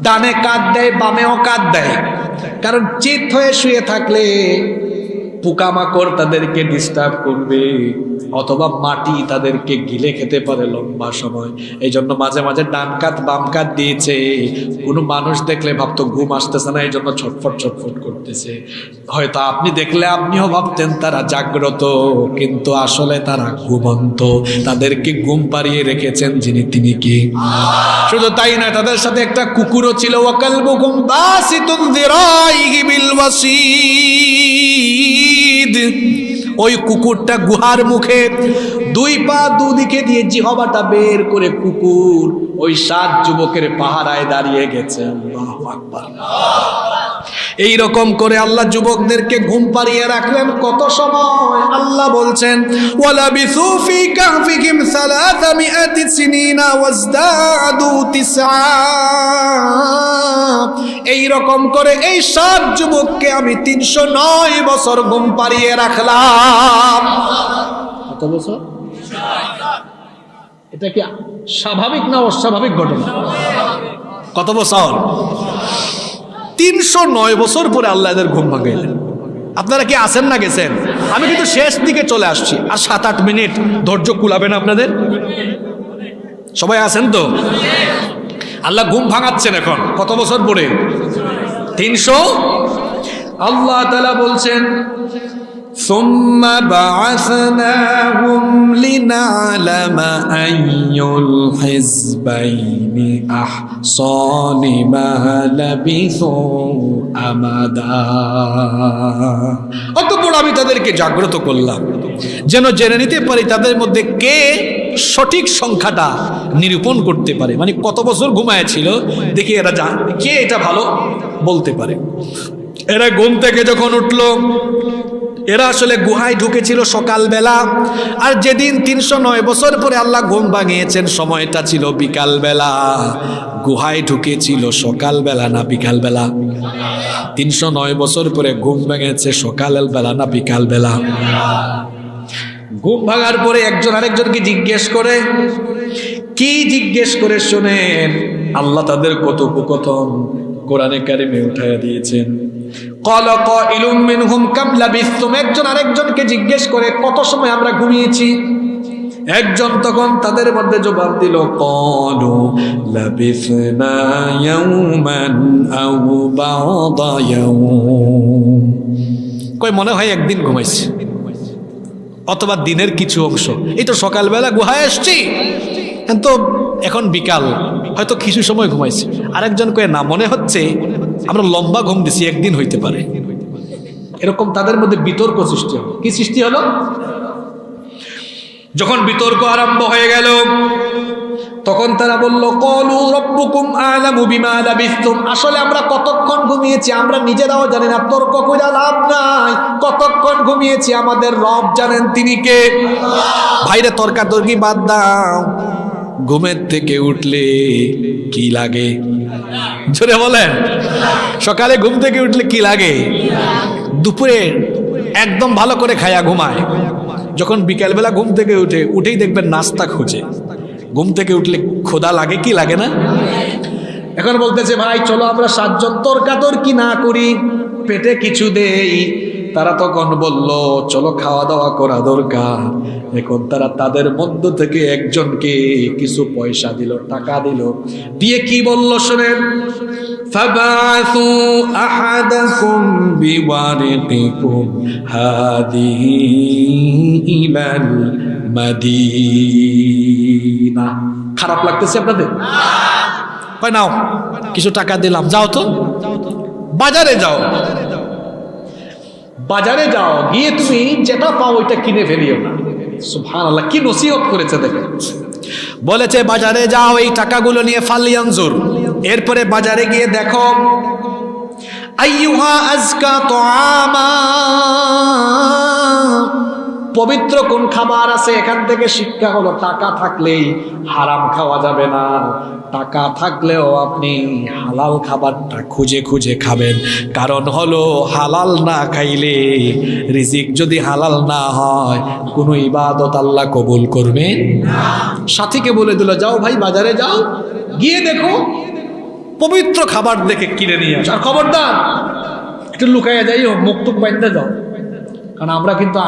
ডানে কাত দেয়, বামেও কাত দেয়। কারণ চিত হয়ে শুয়ে থাকলে পোকামাকড় তাদেরকে ডিস্টার্ব করবে, অথবা মাটি তাদেরকে গিলে খেতে পারে লম্বা সময়। এই জন্য মাঝে মাঝে ডান কাত বাম কাত দিয়েছে। কোনো মানুষ দেখলে ভাবতো ঘুম আসতেছে না, এই জন্য ছটফট ছটফট করতেছে। হয়তো আপনি দেখলে আপনিও ভাবতেন তারা জাগ্রত, কিন্তু আসলে তারা ঘুমন্ত। তাদেরকে ঘুম পাড়িয়ে রেখেছেন যিনি, তিনি কি? শুধু তাই না, তাদের সাথে একটা কুকুরও ছিল। ওয়া কালবুকুম বাসিতুন যিরাইহি বিল ওয়াসিদ, ওই কুকুরটা গুহার মুখে 2 পা দুদিকে দিয়ে জিহ্বাটা বের করে কুকুর ওই 7 যুবকের পাহারায় দাঁড়িয়ে গেছে। আল্লাহু আকবার। এই রকম করে আল্লাহ যুবকদেরকে ঘুম পাড়িয়ে রাখলেন কত সময়? আল্লাহ বলছেন, ওয়ালা বিসু ফি কাহফিহিম 300 সিনিনা ওয়াজদাদু 9। এই রকম করে এই 7 যুবককে আমি 309 বছর ঘুম পাড়িয়ে রাখলাম। কত বছর? এটা কি স্বাভাবিক না অস্বাভাবিক ঘটনা? কত বছর? 309 বছর পরে আল্লাহ এদের ঘুম ভাঙাইলেন। আপনারা কি আছেন না গেছেন? আমি কিন্তু শেষ দিকে চলে আসছি, আর 7-8 মিনিট ধৈর্য কুলাবেন আপনাদের? সবাই আছেন তো? আল্লাহ ঘুম ভাঙাচ্ছেন এখন কত বছর পরে? 300। আল্লাহ তাআলা বলছেন, সুম্মা বা'আসনাহুম লিনা'লামা আইয়ুল হিজবাইনি আহসা লিমা লাবিসু আমাদা। অতঃপর আমি তাদেরকে জাগ্রত করলাম যেন জেনে নিতে পারি তাদের মধ্যে কে সঠিক সংখ্যাটা নিরূপণ করতে পারে, মানে কত বছর ঘুমায়েছিল দেখি এরা কে এটা ভালো বলতে পারে। এরা ঘুম থেকে যখন উঠলো, এরা আসলে গুহায় ঢুকেছিল সকালবেলা, আর যেদিন 309 বছর পরে আল্লাহ ঘুম ভাঙিয়েছেন সময়টা ছিল বিকালবেলা। গুহায় ঢুকেছিল সকালবেলা না বিকালবেলা? 309 বছর পরে ঘুম ভেঙেছে সকালবেলা না বিকালবেলা? ঘুম ভাঙার পরে একজন আরেকজনকে জিজ্ঞেস করে, কি জিজ্ঞেস করে শোনেন, আল্লাহ তাদের কথোপকথন কোরআনে কারিমে উঠাইয়া দিয়েছেন। ক্বালা কাইলুম মিনহুম কাম লাবিসতুম, একজন আরেকজনকে জিজ্ঞেস করে কত সময় আমরা ঘুমিয়েছি। একজন তখন তাদের মধ্যে জবাব দিল, ক্বালু লাবিসনা ইয়াওমান আও বা'দা ইয়াওম, কই মনে হয় একদিন ঘুমাইছি অথবা দিনের কিছু অংশ। এই তো সকালবেলা গুহায় আসছি, তো এখন বিকাল, হয়তো কিছু সময় ঘুমাইছি। আরেকজন কয়ে না, মনে হচ্ছে আমরা লম্বা ঘুম দিছি, একদিন হইতে পারে। এরকম তাদের মধ্যে বিতর্ক সৃষ্টি হলো। কি সৃষ্টি হলো? যখন বিতর্ক আরম্ভ হয়ে গেল তখন তারা বলল, ক্বালু রাব্বুকুম আ'লামু বিমা লাবিসতুম, আসলে আমরা কতক্ষণ ঘুমিয়েছি আমরা নিজেরাও জানি না, তর্ক কইরা লাভ নাই। কতক্ষণ ঘুমিয়েছি আমাদের রব জানেন, তিনি কে? ভাইরে তর্কাতর্কি বাদ দাও, ঘুমের থেকে উঠলে কি লাগে? জোরে বলেন। সকালে ঘুম থেকে উঠলে কি লাগে? দুপুরে একদম ভালো করে খায়া ঘুমায়। যখন বিকালবেলা ঘুম থেকে উঠেই দেখবেন নাস্তা খোঁজে। ঘুম থেকে উঠলে ক্ষুধা লাগে কি লাগে না? এখন বলতেছে, ভাই চলো আমরা 7 জন তর্কাতর্কি না করি, পেটে কিছু দেই, তারা তখন বলল চলো খাওয়া দাওয়া করা দরকার। এখন তারা তাদের মধ্য থেকে একজনকে কিছু পয়সা দিল, টাকা দিল, দিয়ে কি বলল শোনেন, ফাবাসু আহাদাকুম বিওয়ারিকিকুম হাদিহি ইলাল মাদিনা। খারাপ লাগতেছে আপনাদের? কয় নাও কিছু টাকা দিলাম, যাও তো বাজারে যাও, বাজারে যাও, গিয়ে তুমি যেটা পাও ওইটা কিনে ফেলিও না। সুবহানাল্লাহ, কি নসিহত করেছে দেখেন। বলেছে বাজারে যাও, এই টাকাগুলো নিয়ে ফালিয়ানজুর, এরপরে বাজারে গিয়ে দেখো আইয়ুহা আজকা তুআমা, পবিত্র কোন খাবার আছে। এখান থেকে শিক্ষা হলো টাকা থাকলেই হারাম খাওয়া যাবে না, টাকা থাকলেও আপনি হালাল খাবারটা খুঁজে খুঁজে খাবেন। কারণ হলো হালাল না খাইলে, রিজিক যদি হালাল না হয়, কোনো ইবাদত আল্লাহ কবুল করবে না। সাথীকে বলে দিল যাও ভাই বাজারে যাও, গিয়ে দেখো পবিত্র খাবার দেখে কিনে নিয়ে আস। আর খবরদার একটু লুকাইয়া যাইও, মুখ টুক বাইন্দা যাও, কারণ আমরা কিন্তু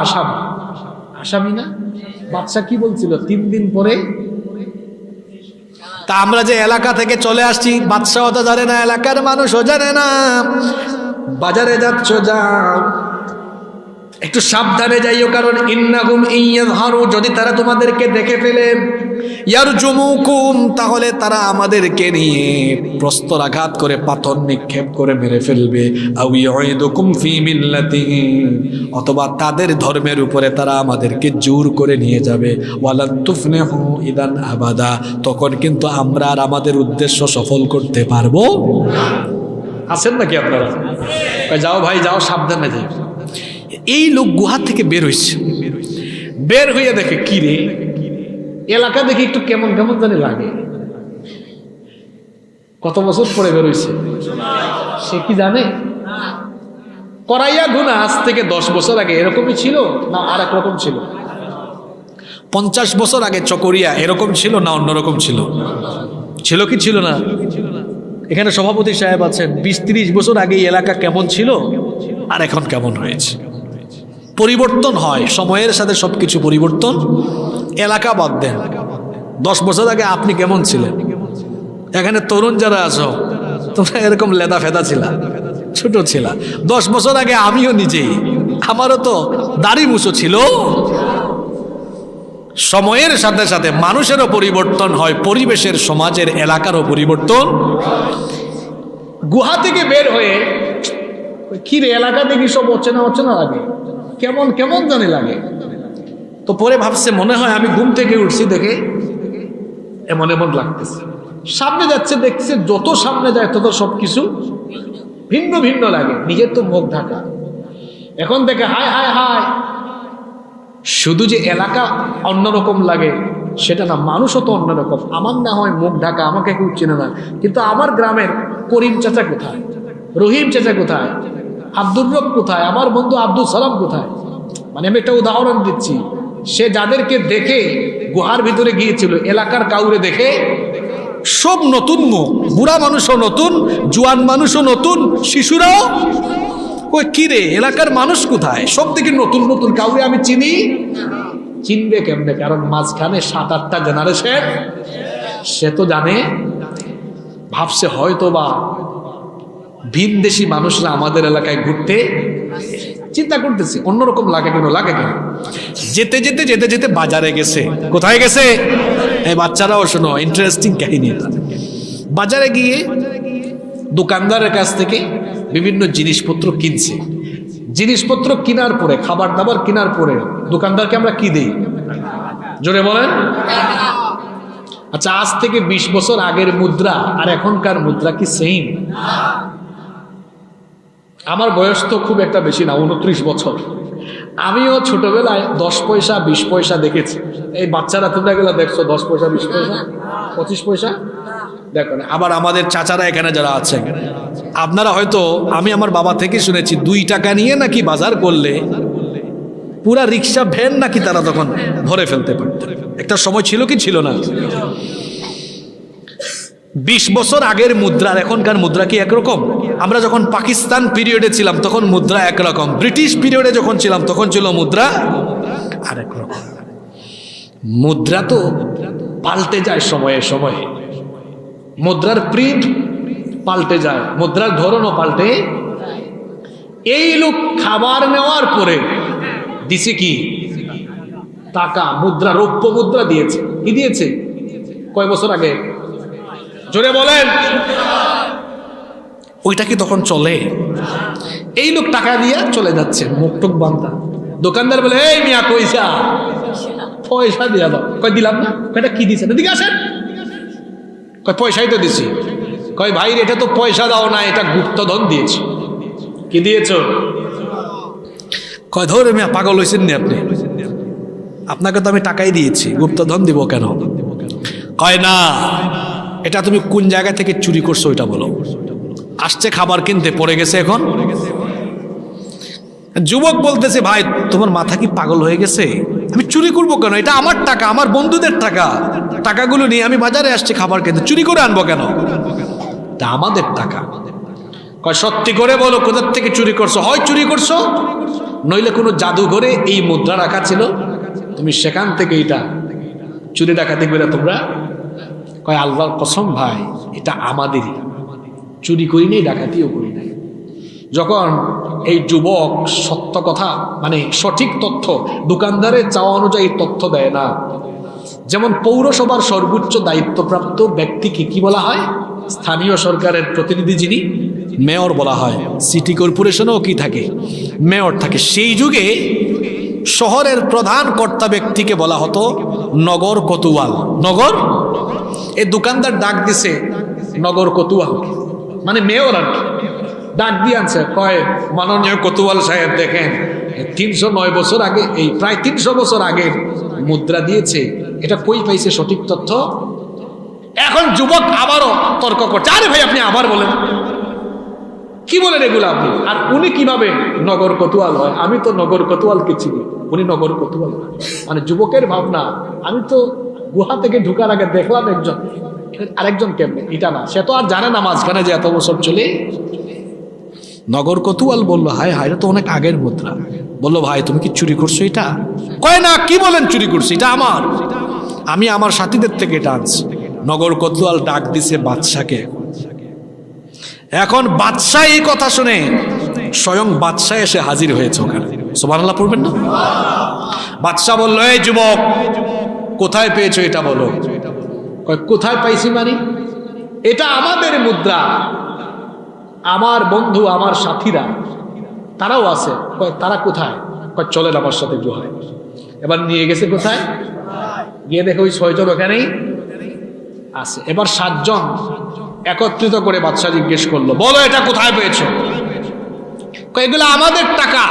আসামি না। বাদশা কি বলছিল 3 দিন পরে? তা আমরা যে এলাকা থেকে চলে আসছি, বাদশাও তো জানে না, এলাকার মানুষও জানে না। বাজারে যাচ্ছ যাও, একটু সাবধানে যাইও, কারণ ইন্নাহুম ইয়াযহারু, যদি তারা তোমাদেরকে দেখে ফেলে, ইয়ারজুমুকুম, তাহলে তারা আমাদেরকে নিয়ে প্রস্তরাঘাত করে পাথর নিক্ষেপ করে মেরে ফেলবে। আও ইউইদুকুম ফি মিল্লাতিহি, অথবা তাদের ধর্মের উপরে তারা আমাদেরকে জোর করে নিয়ে যাবে। ওয়ালান তুফলিহু ইদান আবাদা, তখন কিন্তু আমরা আর আমাদের উদ্দেশ্য সফল করতে পারবো না। আছেন নাকি আপনারা? যাও ভাই যাও, সাবধানে যাও। এই লোক গুহা থেকে বের হয়েছে, বের হইয়া দেখে কি রে, এলাকা দেখে একটু কেমন কেমন জানি লাগে। কত বছর পরে বের হয়েছে সে কি জানে? করাইয়া গুনা আজ থেকে 10 বছর আগে এরকমই ছিল না আর এক রকম ছিল? 50 বছর আগে চকরিয়া এরকম ছিল না অন্যরকম ছিল? ছিল কি ছিল না? এখানে সভাপতি সাহেব আছেন, 20-30 বছর আগে এই এলাকা কেমন ছিল আর এখন কেমন হয়েছে? পরিবর্তন হয় সময়ের সাথে, সবকিছু পরিবর্তন। এলাকা বাদ দেন, 10 বছর আগে আপনি কেমন ছিলেন? এখানে তরুণ যারা আছো তোমরা এরকম লেদা ফেদা ছিলা, ছোট ছিলা। 10 বছর আগে আমিও নিজেই, আমারও তো দাড়ি মুছো ছিল। সময়ের সাথে সাথে মানুষেরও পরিবর্তন হয়, পরিবেশের, সমাজের, এলাকারও পরিবর্তন। গুহা থেকে বের হয়ে কি রে, এলাকা দেখি সব অচেনা অচেনা লাগে, কেমন কেমন জানি লাগে। তো পরে ভাবছে মনে হয় আমি ঘুম থেকে উঠছি দেখে এমন এমন লাগতেছে। সামনে যাচ্ছে, দেখছে যত সামনে যায় তত সবকিছু ভিন্ন ভিন্ন লাগে। নিজের তো মুখ ঢাকা, এখন দেখে হায় হায় হায়, শুধু যে এলাকা অন্যরকম লাগে সেটা না, মানুষও তো অন্যরকম। আমার না হয় মুখ ঢাকা, আমাকে কেউ চেনে না, কিন্তু আমার গ্রামের করিম চাচা কোথায়, রহিম চাচা কোথায়, আব্দুর রব কোথায়, আমার বন্ধু আব্দুল সালাম কোথায়? মানে আমি একটা উদাহরণ দিচ্ছি। সে যাদেরকে দেখে গুহার ভিতরে গিয়েছিল, এলাকার কাউরে দেখে সব নতুন মুখ, বুড়া মানুষও নতুন, জোয়ান মানুষও নতুন, শিশুরাও। ওই কি রে, এলাকার মানুষ কোথায়? সব দিকে নতুন নতুন, কাউরে আমি চিনি। চিনবে কেমনে? কারণ মাঝখানে 7-8টা জেনারেশন সে তো জানে। ভাবছে হয়তো বা ভিনদেশি মানুষরা আমাদের এলাকায় ঘুরতে, চিন্তা করতেছি অন্যরকম লাগে কেন, লাগে কেন? যেতে যেতে যেতে যেতে বাজারে গেছে। কোথায় গেছে? এই বাচ্চারাও শোনো, ইন্টারেস্টিং কাহিনী। বাজারে গিয়ে দোকানদারের কাছ থেকে বিভিন্ন জিনিসপত্র কিনছে। জিনিসপত্র কেনার পরে, খাবার দাবার কেনার পরে দোকানদারকে আমরা কি দেই? জোরে বলেন। আচ্ছা, আজ থেকে 20 বছর আগের মুদ্রা আর এখনকার মুদ্রা কি সেম? আমার বয়স তো খুব একটা বেশি না, 29 বছর। আমিও ছোটবেলায় 10 পয়সা 20 পয়সা দেখেছি। এই বাচ্চারা তোমরা গেলে দেখছো 10 পয়সা 20 পয়সা 25 পয়সা দেখো না। আবার আমাদের চাচারা এখানে যারা আছেন, আপনারা হয়তো, আমি আমার বাবা থেকে শুনেছি 2 টাকা নিয়ে নাকি বাজার করলে পুরা রিক্সা ভ্যান নাকি তারা তখন ভরে ফেলতে পারত। একটা সময় ছিল কি ছিল না? 20 বছর আগের মুদ্রা আর এখনকার মুদ্রা কি একরকম? আমরা যখন পাকিস্তান পিরিয়ডে ছিলাম তখন মুদ্রা একরকম, ব্রিটিশ পিরিয়ডে যখন ছিলাম তখন ছিল মুদ্রা আরেক রকম। মুদ্রা তো পাল্টে যায় সময়ে সময়ে, মুদ্রার প্রিন্ট পাল্টে যায়, মুদ্রার ধরনও পাল্টে। এই লোক খাবার নেওয়ার পরে দিছে কি? টাকা, মুদ্রা, রৌপ্য মুদ্রা দিয়েছে। কি দিয়েছে? কয় বছর আগে? জোরে বলেন। ওইটা কি তখন চলে? এই লোক টাকা দিয়ে চলে যাচ্ছে, মুখটুক বান্ধা। দোকানদার বলে, এই মিয়া পয়সা, পয়সা দিয়া দাও। কয় দিলাম না। কয়টা কি দিছে? এদিকে আসেন। কয় পয়সাই তো দিছি। কয় ভাই এটা তো পয়সা দাও না, এটা গুপ্তধন দিয়েছি। কি দিয়েছ? কয় ধরে মিয়া পাগল হয়েছেন নি আপনি, আপনাকে তো আমি টাকাই দিয়েছি, গুপ্তধন দিব কেন? কয় না, এটা তুমি কোন জায়গা থেকে চুরি করছো ওইটা বলো। আসছে খাবার কিনতে, পড়ে গেছে এখন। যুবক বলতেছে, ভাই তোমার মাথা কি পাগল হয়ে গেছে? আমি চুরি করবো কেন? এটা আমার টাকা, আমার বন্ধুদের টাকা, টাকাগুলো নিয়ে আমি বাজারে আসছি খাবার কিনতে, চুরি করে আনবো কেন? এটা আমাদের টাকা। কয় সত্যি করে বলো কোথা থেকে চুরি করছো? হয় চুরি করছো, নইলে কোনো জাদুঘরে এই মুদ্রা রাখা ছিল, তুমি সেখান থেকে এটা চুরি ডাকাতি করে তোমরা। কয় আল্লাহর কসম ভাই এটা আমাদেরই, চুরি করি নাই, ডাকাতিও করি নাই। যখন এই যুবক সত্য কথা, মানে সঠিক তথ্য, দোকানদারের চাওয়া অনুযায়ী তথ্য দেয় না, যেমন পৌরসভার সর্বোচ্চ দায়িত্বপ্রাপ্ত ব্যক্তিকে কি বলা হয়? স্থানীয় সরকারের প্রতিনিধি, যিনি মেয়র বলা হয়। সিটি কর্পোরেশনেও কি থাকে? মেয়র থাকে। সেই যুগে শহরের প্রধান কর্তা ব্যক্তিকে বলা হতো নগর কোতোয়াল। নগর, এই দোকানদার ডাক দিছে নগর কোতোয়াল, মানে মেয়র আর কি। ডাক দিয়ে আনছে, কয় মাননীয় কোতোয়াল সাহেব দেখেন 309 বছর আগে, এই প্রায় 300 বছর আগে মুদ্রা দিয়েছে, এটা কই পাইছে সঠিক তথ্য? এখন যুবক আবারও তর্ক করছে, আরে ভাই আপনি আবার বলেন, কি বলেন এগুলো আপনি? আর উনি কিভাবে নগর কোতোয়াল হয়? আমি তো নগর কোতোয়ালকে চিনি, উনি নগর কোতোয়াল। মানে যুবকের ভাবনা, আমি তো গুহা থেকে ঢুকার আগে দেখলাম একজন, আরেকজন কেমনে? এটা না, সে তো আর জানে না মাঝখানে যে এত বছর চলে। নগর কোতোয়াল বললো, হায় হায়, এটা তো অনেক আগের মুদ্রা। বললো, ভাই তুমি কি চুরি করছো এটা? কয় না, কি বলেন চুরি করছি, এটা আমার, আমি আমার সাথীদের থেকে এটা আনছি। নগর কোতোয়াল ডাক দিছে বাদশাকে। এখন বাদশাহ এই কথা শুনে স্বয়ং বাদশাহ এসে হাজির হয়েছে ওখানে। সুবহানাল্লাহ পড়বেন না? বাদশাহ বললো, এই যুবক কোথায় পেয়েছো এটা বলো। কোথায় পাইছি মানে? এটা আমাদের মুদ্রা, আমার বন্ধু, আমার সাথীরা তারাও আছে। তারা কোথায়? চলেন আমার সাথে গুহায়। এবার নিয়ে গেছে কোথায়? গিয়ে দেখে ওই 6 জন ওখানেই আছে। এবার 7 জন একত্রিত করে বাদশাহ জিজ্ঞেস করলো, বলো এটা কোথায় পেয়েছো? এগুলো আমাদের টাকা।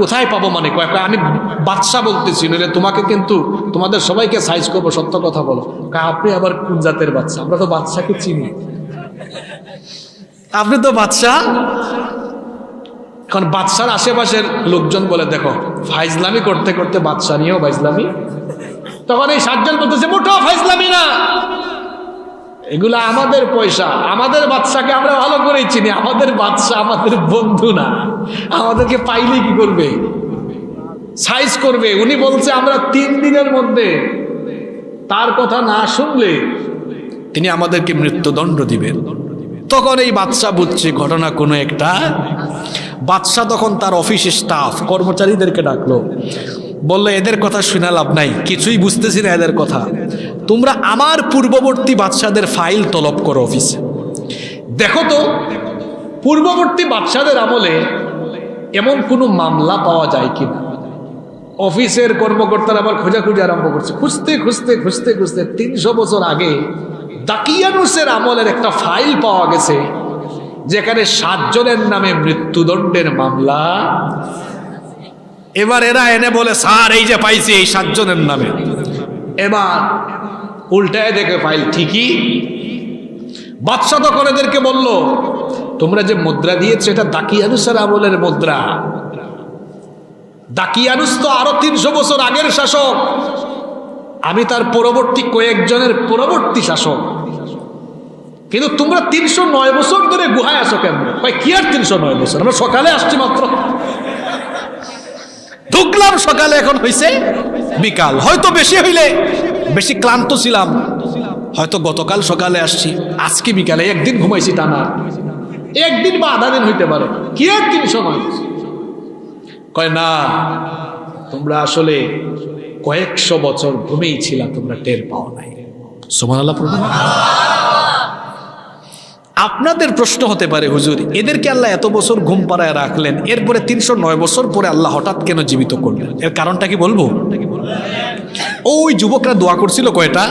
কোথায় পাবো মানে? আমি বাদশাহ বলতেছি, নইলে তোমাকে কিন্তু তোমাদের সবাইকে সাইজ করবো, সত্য কথা বলো। আপনি আবার কোন জাতের বাদশা? আমরা তো বাদশাকে চিনি, আপনি তো বাদশাহ। এখন বাদশার আশেপাশের লোকজন বলে, দেখো ফাইজলামি করতে করতে বাদশা নিয়েও ফাইজলামি। তখন এই 7 জন বলতেছে, মোটেও ফাইজলামি না, এগুলা আমাদের পয়সা, আমাদের বাদশাকে আমরা ভালো করেই চিনি, আমাদের বাদশা আমাদের বন্ধু না, আমাদেরকে পাইলে কি করবে? সাইজ করবে। উনি বলছে আমরা 3 দিনের মধ্যে তার কথা না শুনলে তিনি আমাদেরকে মৃত্যুদণ্ড দিবেন। তখন এই বাদশা বুঝছে ঘটনা কোনো একটা। বাদশা তখন তার অফিসের স্টাফ, কর্মচারীদেরকে ডাকলো, বললো এদের কথা শুনে লাভ নাই, কিছুই বুঝতেছি না এদের কথা, তোমরা আমার পূর্ববর্তী বাদশাদের ফাইল তলব করো অফিসে, দেখো তো পূর্ববর্তী বাদশাদের আমলে এমন কোনো মামলা পাওয়া যায় কিনা। অফিসের কর্মকর্তারা আবার খোঁজাখুঁজি আরম্ভ করছে, খুঁজতে খুঁজতে খুঁজতে খুঁজতে 300 বছর আগে দাকিয়ানুসের আমলের একটা ফাইল পাওয়া গেছে, যেখানে 7 জনের নামে মৃত্যুদণ্ডের মামলা। এবার এরা এনে বলে, স্যার এই যে পাইছি এই 7 জনের নামে। এবার উল্টায় দেখে ফাইল ঠিকই। বাদশা তখন এদেরকে বলল, তোমরা যে মুদ্রা দিয়েছো এটা দাকিয়ানুসের আমলের মুদ্রা। দাকিয়ানুস তো আরো 300 বছর আগের শাসক, আমি তার পরবর্তী কয়েকজনের পরবর্তী শাসক। কিন্তু তোমরা 309 বছর ধরে গুহায় আসো কেন? ভাই কি আর 309 বছর, আমরা সকালে আসছি মাত্র, ঢুকলাম সকালে, এখন হয়েছে বিকাল। হয়তো বেশি হইলে, বেশি ক্লান্ত ছিলাম, হয়তো গতকাল সকালে আসছি, আজকে বিকালে, একদিন ঘুমাইছি টানা, একদিন বা আধা দিন হইতে পারে, কি আর 309? কয় না, তোমরা আসলে কয়েকশো বছর ঘুমেই ছিলা, তোমরা টের পাও নাই। সুবহানাল্লাহ। আপনাদের প্রশ্ন হতে পারে, হুজুর এদেরকে আল্লাহ এত বছর ঘুম পাড়ায় রাখলেন, এরপরে 309 বছর পরে আল্লাহ হঠাৎ কেন জীবিত করলেন? এর কারণটা কি বলবো? ওই যুবকরা দোয়া করছিল কয়টা?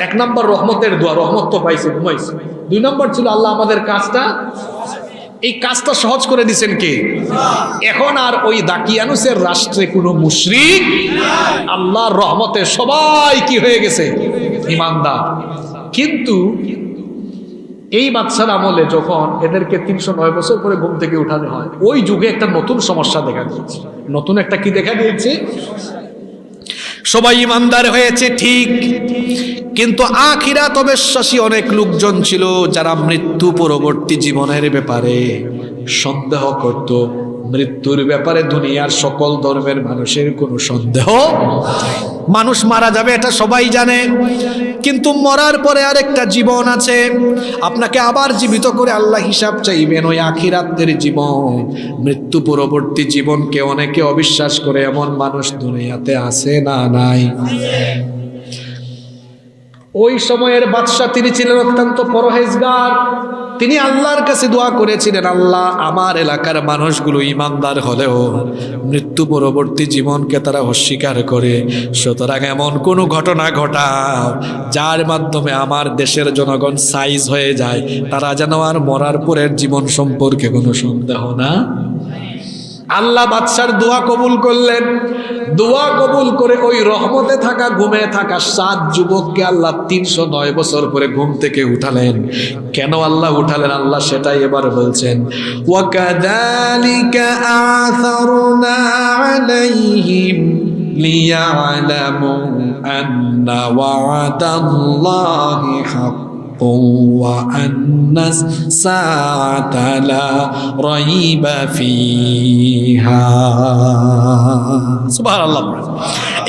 1 নম্বর রহমতের দোয়া, রহমত তো পাইছে, ঘুমাইছে। 2 নম্বর ছিল আল্লাহ আমাদের কাজটা, এই কাজটা সহজ করে দিচ্ছেন কে? এখন আর ওই দাকিয়ানুসের রাষ্ট্রে কোনো মুশরিক, আল্লাহর রহমতে সবাই কি হয়ে গেছে? ঈমানদার। কিন্তু এই বাদশার আমলে যখন এদেরকে 309 বছর পরে ঘুম থেকে উঠানো হয়, ওই যুগে একটা নতুন সমস্যা দেখা দিয়েছে। নতুন একটা কি দেখা দিয়েছে? সবাই ইমানদার হয়েছে ঠিক, কিন্তু আখিরাত অবিশ্বাসী অনেক লোকজন ছিল যারা মৃত্যু পরবর্তী জীবনের ব্যাপারে সন্দেহ করত। মৃত্যুর ব্যাপারে দুনিয়ার সকল ধর্মের মানুষের কোনো সন্দেহ, মানুষ মারা যাবে এটা সবাই জানে, কিন্তু মরার পরে আরেকটা জীবন আছে, আপনাকে আবার জীবিত করে আল্লাহ হিসাব চাইবেন। ওই আখিরাতের জীবন, মৃত্যু পরবর্তী জীবনকে অনেকে অবিশ্বাস করে এমন মানুষ দুনিয়াতে আছে না নাই? ওই সময়ের বাদশা তিনি ছিলেন অত্যন্ত পরহেজগার। তিনি আল্লাহর কাছে দোয়া করেছিলেন, আল্লাহ আমার এলাকার মানুষগুলো ইমানদার হলেও মৃত্যু পরবর্তী জীবনকে তারা অস্বীকার করে, সুতরাং এমন কোনো ঘটনা ঘটাও যার মাধ্যমে আমার দেশের জনগণ সাইজ হয়ে যায়, তারা যেন আর মরার পরের জীবন সম্পর্কে কোনো সন্দেহ না। আল্লাহ বাদশার দোয়া কবুল করলেন। দোয়া কবুল করে ওই রহমতে থাকা, ঘুমে থাকা 7 যুবককে আল্লাহ 309 বছর পরে ঘুম থেকে উঠালেন। কেন আল্লাহ উঠালেন, আল্লাহ সেটাই এবার বলছেন, ওয়াকাযালিকা আ'থারনা আলাইহিম লিয়া'লামু আন্না ওয়া'দাল্লাহি হাক্ক وأن الساعة لا ريب فيها। সুবহানাল্লাহ।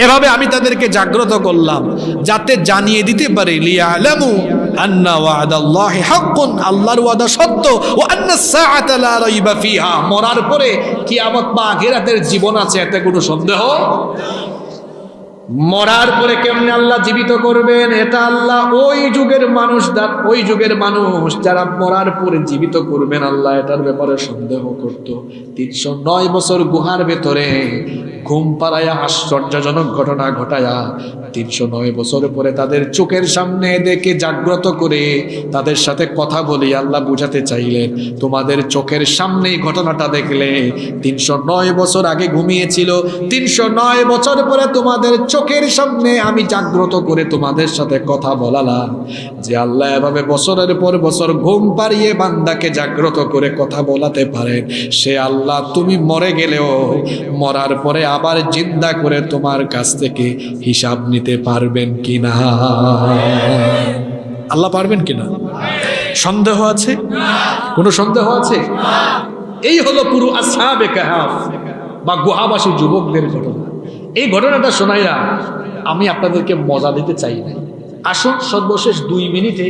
এভাবে আমি তাদেরকে জাগ্রত করলাম যাতে জানিয়ে দিতে পারে, লিয়ালামু আন্না ওয়াদাল্লাহি হাক্কুন, আল্লাহর ওয়াদা সত্য, ওয়া আন্নাস সাআতা লা রাইবা ফিহা, মরার পরে কিয়ামত বা আখিরাতের জীবন আছে, এতে কোনো সন্দেহ। মরার পরে কেমনে আল্লাহ জীবিত করবেন, এটা আল্লাহ ওই যুগের মানুষ যারা মরার পরে জীবিত করবেন, আল্লাহ এটার ব্যাপারে সন্দেহ করত। 309 বছর গুহার ভেতরে ঘুম পাড়ায়া আশ্চর্যজনক ঘটনা ঘটায়া 309 বছর পরে তাদের চোখের সামনে দেখে জাগ্রত করে তাদের সাথে কথা বলি আল্লাহ বুঝাতে চাইলেন, তোমাদের চোখের সামনেই ঘটনাটা দেখলে 309 বছর আগে ঘুমিয়েছিল, 309 বছর পরে তোমাদের চোখের সামনে আমি জাগ্রত করে তোমাদের সাথে কথা বলালাম। যে আল্লাহ এভাবে বছরের পর বছর ঘুম পাড়িয়ে বান্দাকে জাগ্রত করে কথা বলাতে পারেন, সে আল্লাহ তুমি মরে গেলেও মরার পরে আবার জিন্দা করে তোমার কাছ থেকে হিসাব নিতে পারবেন কিনা? আল্লাহ পারবেন কিনা? সন্দেহ আছে? কোনো সন্দেহ আছে? এই হলো পুরো আসহাবে কাহফ বা গুহাবাসী যুবকদের ঘটনা। এই ঘটনাটা শোনাইয়া আমি আপনাদেরকে মজা দিতে চাই না। আসুন সর্বশেষ 2 মিনিটে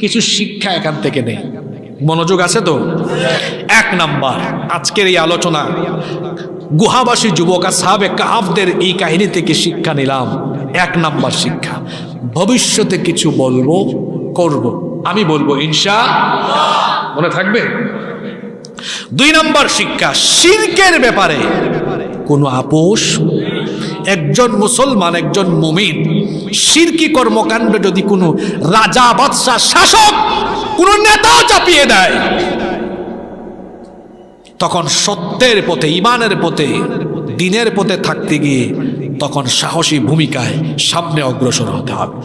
কিছু শিক্ষা এখান থেকে নেই। মনোযোগ আছে তো? 1 নাম্বার, আজকের এই আলোচনা গুহাবাসী যুবক আসহাবে কাহফদের এই কাহিনী থেকে শিক্ষা নিলাম। 1 নাম্বার শিক্ষা, ভবিষ্যতে কিছু বলবো, করব, আমি বলবো ইনশাআল্লাহ, মনে থাকবে। 2 নাম্বার শিক্ষা, শিরকের ব্যাপারে কোনো আপোষ, একজন মুসলমান, একজন মুমিন শিরকি কর্মকাণ্ড যদি কোনো রাজা, বাদশাহ, শাসক, কোন নেতাও চাপিয়ে দেয়, তখন সত্যের পথে, ইমানের পথে, দ্বীনের পথে থাকতে গিয়ে তখন সাহসী ভূমিকায় সামনে অগ্রসর হতে হবে।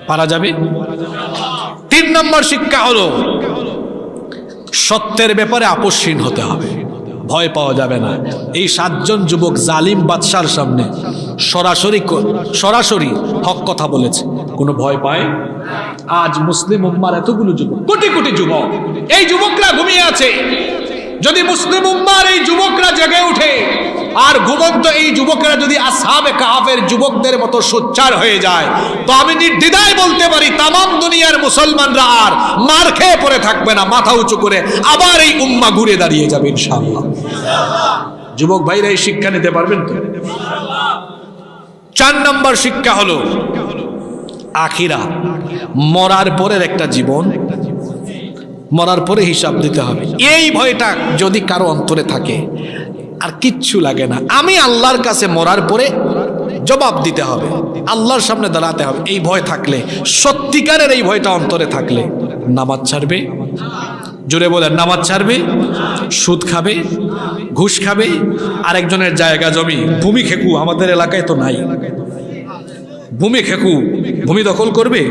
পারা যাবে? 3 নম্বর শিক্ষা হলো সত্যের ব্যাপারে আপোষহীন হতে হবে, ভয় পাওয়া যাবে না। এই 7 জন যুবক জালিম বাদশার সামনে সরাসরি হক কথা বলেছে, কোনো ভয় পায়? আজ মুসলিম উম্মার এতগুলো যুবক, কোটি কোটি যুবক, এই যুবকরা ঘুমিয়ে আছে। যদি মুসলিম উম্মার এই যুবকরা জেগে উঠে আর ঘুমন্ত এই যুবকরা যদি আসহাবে কাহাফের যুবকদের মতো সোচ্চার হয়ে যায়, তো আমি নির্দ্বিধায় বলতে পারি তামাম দুনিয়ার মুসলমানরা আর মার খেয়ে পড়ে থাকবে না, মাথা উঁচু করে আবার এই উম্মা ঘুরে দাঁড়িয়ে যাবে ইনশাআল্লাহ। যুবক ভাইরা এই শিক্ষা নিতে পারবেন তো? 4 নম্বর শিক্ষা হলো আখিরাত, মরার পরের একটা জীবন, মরার পরে হিসাব দিতে হবে। এই ভয়টা যদি কারো অন্তরে থাকে আর কিচ্ছু লাগে না, আমি আল্লাহর কাছে মরার পরে জবাব দিতে হবে, আল্লাহর সামনে দাঁড়াতে হবে, এই ভয় থাকলে, সত্যিকারের এই ভয়টা অন্তরে থাকলে নামাজ ছাড়বে। জোরে বলেন, নামাজ ছাড়বে, সুদ খাবে, ঘুষ খাবে, আরেকজনের জায়গা জমি, ভূমি খেকু, আমাদের এলাকায় তো নাই, ভূমি খেকু, ভূমি দখল করবে,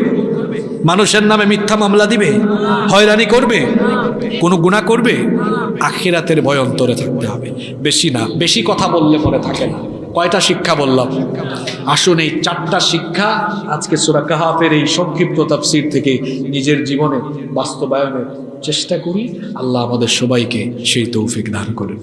মানুষের নামে মিথ্যা মামলা দিবে, হয়রানি করবে, কোনো গুনাহ করবে। আখিরাতের ভয় অন্তরে থাকতে হবে, বেশি না, বেশি কথা বললে পরে থাকে না। কয়টা শিক্ষা বললাম? আসুন এই 4টা শিক্ষা আজকে সূরা কাহাফের এই সংক্ষিপ্ত তাফসীর থেকে নিজের জীবনে বাস্তবায়নের চেষ্টা করি। আল্লাহ আমাদের সবাইকে সেই তৌফিক দান করুন।